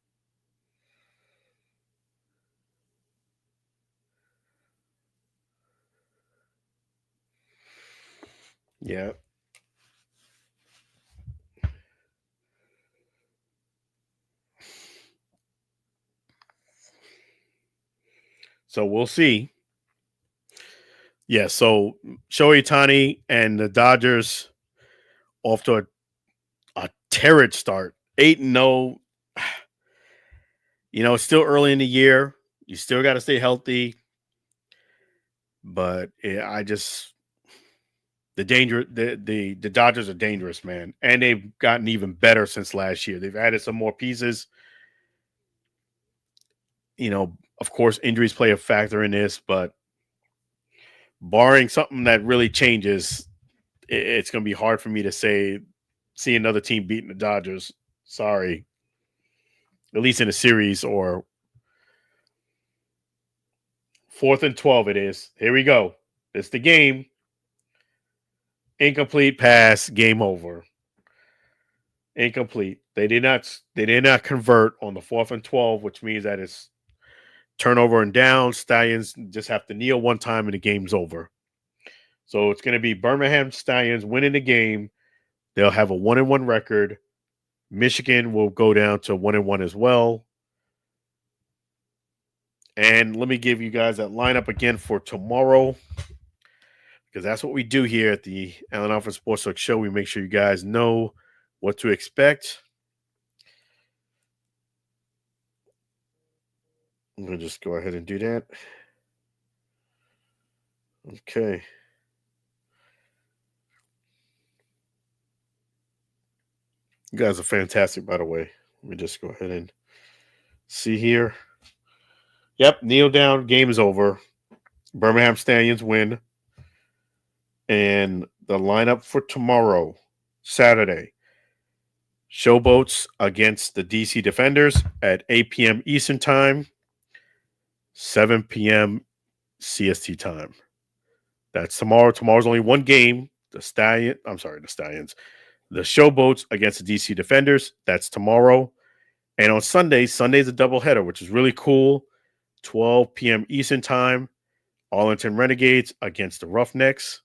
Yeah. So we'll see. Yeah, so Shohei Ohtani and the Dodgers off to a terrible start. 8-0. You know, it's still early in the year. You still got to stay healthy. But the Dodgers are dangerous, man. And they've gotten even better since last year. They've added some more pieces. You know, of course, injuries play a factor in this, but barring something that really changes, it's going to be hard for me to see another team beating the Dodgers. Sorry. At least in a series or 4th and 12 it is. Here we go. It's the game. Incomplete pass, game over. Incomplete. They did not convert on the 4th and 12, which means that it's turnover and down. Stallions just have to kneel one time and the game's over. So it's going to be Birmingham Stallions winning the game. They'll have a 1-1 record. Michigan will go down to 1-1 as well. And let me give you guys that lineup again for tomorrow, because that's what we do here at the Allen Alford Sports Talk Show. We make sure you guys know what to expect. I'm going to just go ahead and do that. Okay. You guys are fantastic, by the way. Let me just go ahead and see here. Yep, kneel down. Game is over. Birmingham Stallions win. And the lineup for tomorrow, Saturday, Showboats against the DC Defenders at 8 p.m. Eastern Time, 7 p.m. CST time. That's tomorrow. Tomorrow's only one game. The Stallions. The Showboats against the DC Defenders. That's tomorrow. And on Sunday's a doubleheader, which is really cool. 12 p.m. Eastern Time, Arlington Renegades against the Roughnecks.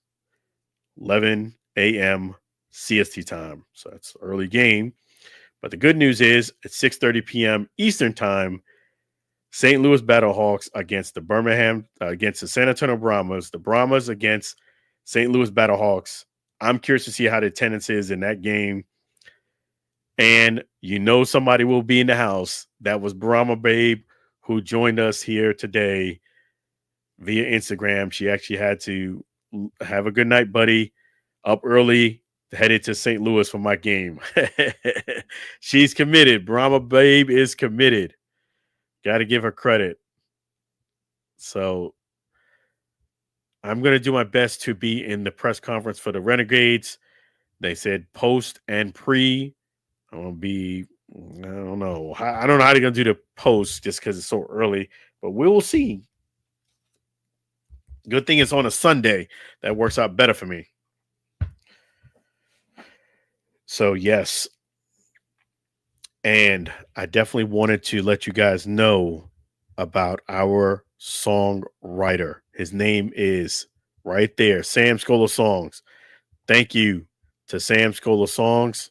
11 a.m. CST time. So that's an early game. But the good news is at 6:30 p.m. Eastern Time, St. Louis Battlehawks against against the San Antonio Brahmas, the Brahmas against St. Louis Battlehawks. I'm curious to see how the attendance is in that game. And somebody will be in the house. That was Brahma Babe, who joined us here today via Instagram. She actually had to have a good night, buddy. Up early, headed to St. Louis for my game. She's committed. Brahma Babe is committed. Got to give her credit. So I'm going to do my best to be in the press conference for the Renegades. They said post and pre. I'm going to be, I don't know how they're going to do the post just because it's so early, but we will see. Good thing it's on a Sunday. That works out better for me. So, yes. And I definitely wanted to let you guys know about our songwriter. His name is right there, Sam Scola Songs. Thank you to Sam Scola Songs.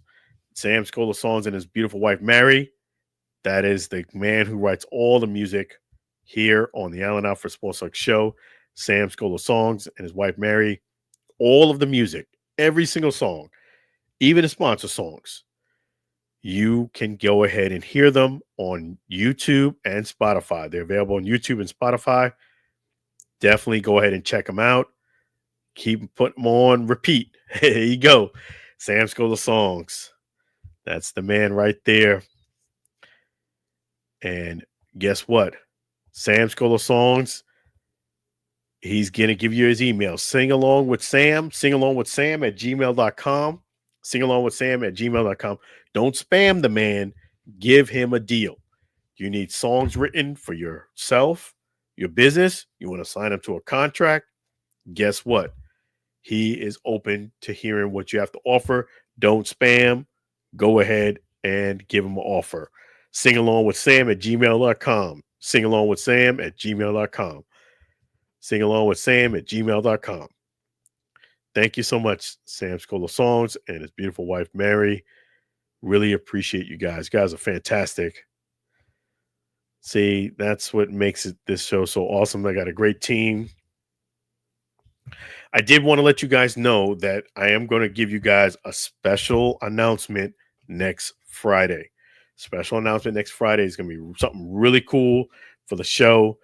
Sam Scola Songs and his beautiful wife, Mary. That is the man who writes all the music here on the Allen Alford Sports Talk Show. Sam Scola Songs and his wife, Mary. All of the music, every single song, even the sponsor songs. You can go ahead and hear them on YouTube and Spotify. They're available on YouTube and Spotify. Definitely go ahead and check them out. Keep putting them on repeat. There you go. Sam Scola Songs. That's the man right there. And guess what? Sam Scola Songs, he's going to give you his email. Sing along with Sam at gmail.com. Sing along with Sam at gmail.com. Don't spam the man. Give him a deal. You need songs written for yourself, your business. You want to sign up to a contract. Guess what? He is open to hearing what you have to offer. Don't spam. Go ahead and give him an offer. Sing along with Sam at gmail.com. Sing along with Sam at gmail.com. Sing along with Sam at gmail.com. Thank you so much, Sam Scola Songs and his beautiful wife, Mary. Really appreciate you guys. You guys are fantastic. See, that's what makes this show so awesome. I got a great team. I did want to let you guys know that I am going to give you guys a special announcement next Friday. Special announcement next Friday is going to be something really cool for the show.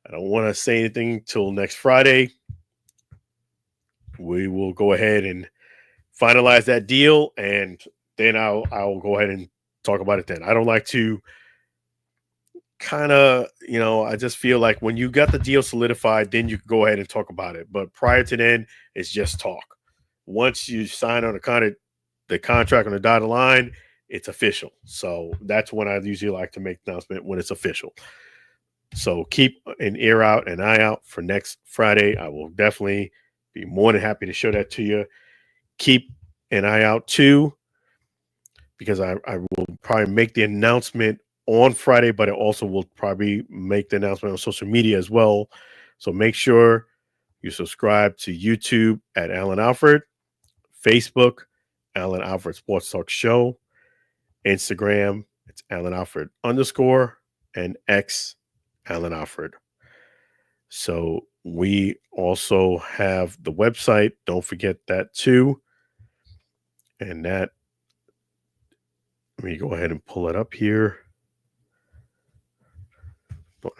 I don't want to say anything till next Friday. We will go ahead and finalize that deal, and then I'll go ahead and talk about it then. I don't like to kind of, I just feel like when you got the deal solidified, then you can go ahead and talk about it. But prior to then, it's just talk. Once you sign on the contract on the dotted line, it's official. So that's when I usually like to make the announcement, when it's official. So keep an eye out for next Friday. I will definitely be more than happy to show that to you. Keep an eye out too, because I will probably make the announcement on Friday, but I also will probably make the announcement on social media as well. So make sure you subscribe to YouTube at Allen Alford, Facebook, Allen Alford Sports Talk Show, Instagram, it's Allen Alford _ and X Allen Alford. So we also have the website. Don't forget that too. And that, let me go ahead and pull it up here.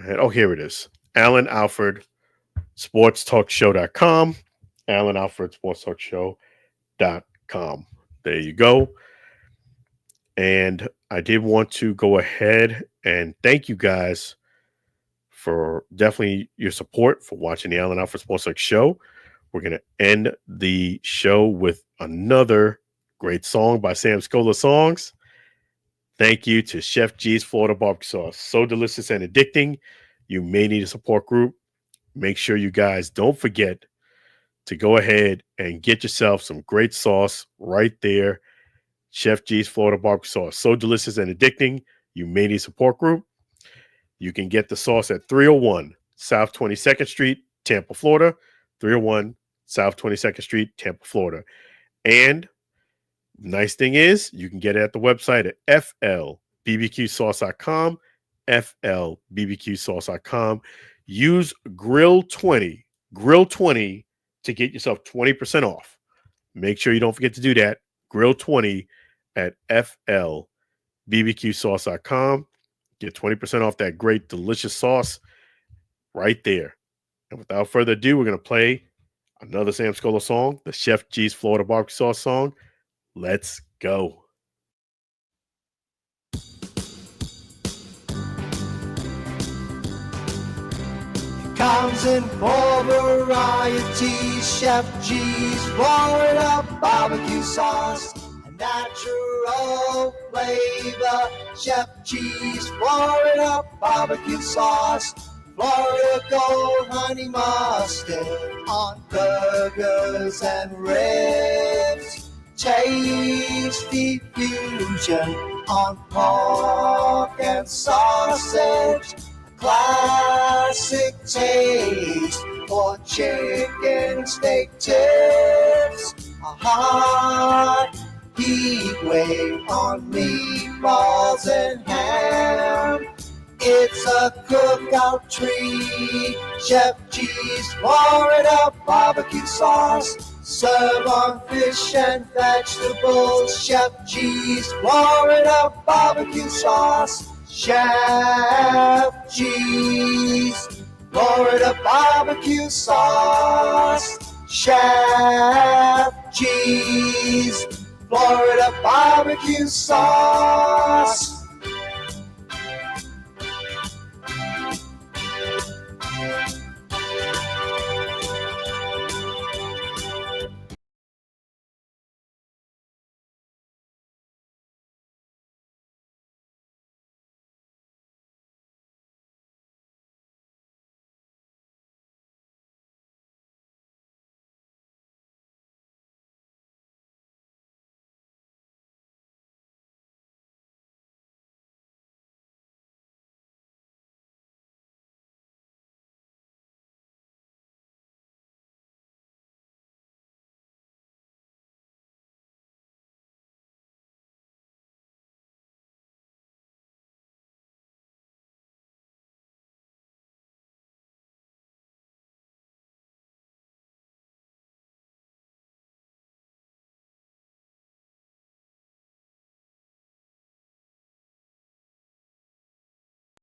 Oh, here it is. Allen Alford SportsTalkShow.com. Allen Alford SportsTalkShow.com. There you go. And I did want to go ahead and thank you guys for definitely your support for watching the Allen Alford Sports Talk Show. We're going to end the show with another great song by Sam Scola Songs. Thank you to Chef G's Florida Barbecue Sauce. So delicious and addicting. You may need a support group. Make sure you guys don't forget to go ahead and get yourself some great sauce right there. Chef G's Florida Barbecue Sauce. So delicious and addicting. You may need a support group. You can get the sauce at 301 South 22nd Street, Tampa, Florida. 301 South 22nd Street, Tampa, Florida. And nice thing is, you can get it at the website at flbbqsauce.com. FLBBQSauce.com. Use Grill20 to get yourself 20% off. Make sure you don't forget to do that. Grill20 at FLBBQSauce.com. Get 20% off that great, delicious sauce right there. And without further ado, we're going to play another Sam Scola song, the Chef G's Florida Barbecue Sauce song. Let's go. Comes in four varieties. Chef G's Florida barbecue sauce, a natural flavor. Chef G's Florida barbecue sauce, Florida Gold Honey Mustard on burgers and ribs. Tasty fusion on pork and sausage. Classic taste for chicken steak tips. A hot heat wave on meatballs and ham. It's a cookout treat. Chef G's Florida barbecue sauce. Serve on fish and vegetables. Chef G's Florida barbecue sauce. Chef G's Florida barbecue sauce. Chef G's Florida barbecue sauce.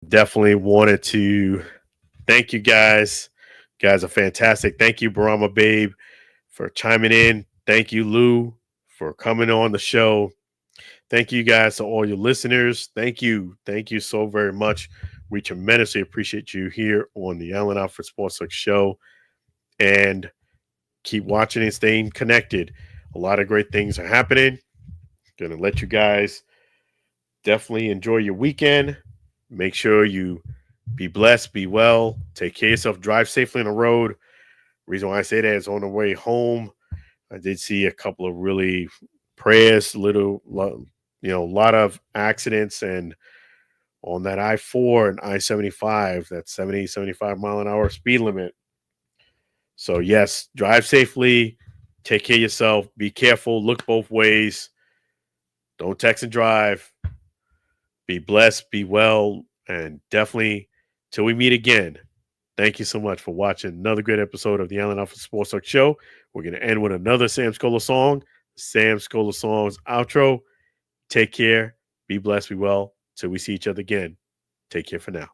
Definitely wanted to thank you guys. You guys are fantastic. Thank you, Barama Babe, for chiming in. Thank you, Lou, for coming on the show. Thank you guys to all your listeners. Thank you. Thank you so very much. We tremendously appreciate you here on the Allen Alford Sports Talk show. And keep watching and staying connected. A lot of great things are happening. Gonna let you guys definitely enjoy your weekend. Make sure you be blessed, be well, take care of yourself, drive safely on the road. Reason why I say that is on the way home, I did see a couple of really prayers, a lot of accidents, and on that I-4 and I-75, that 70, 75 mile an hour speed limit. So yes, drive safely, take care of yourself, be careful, look both ways, don't text and drive. Be blessed, be well, and definitely till we meet again. Thank you so much for watching another great episode of the Allen Alford Sports Talk show. We're going to end with another Sam Scola song, Sam Scola Songs outro. Take care, be blessed, be well, till we see each other again. Take care for now.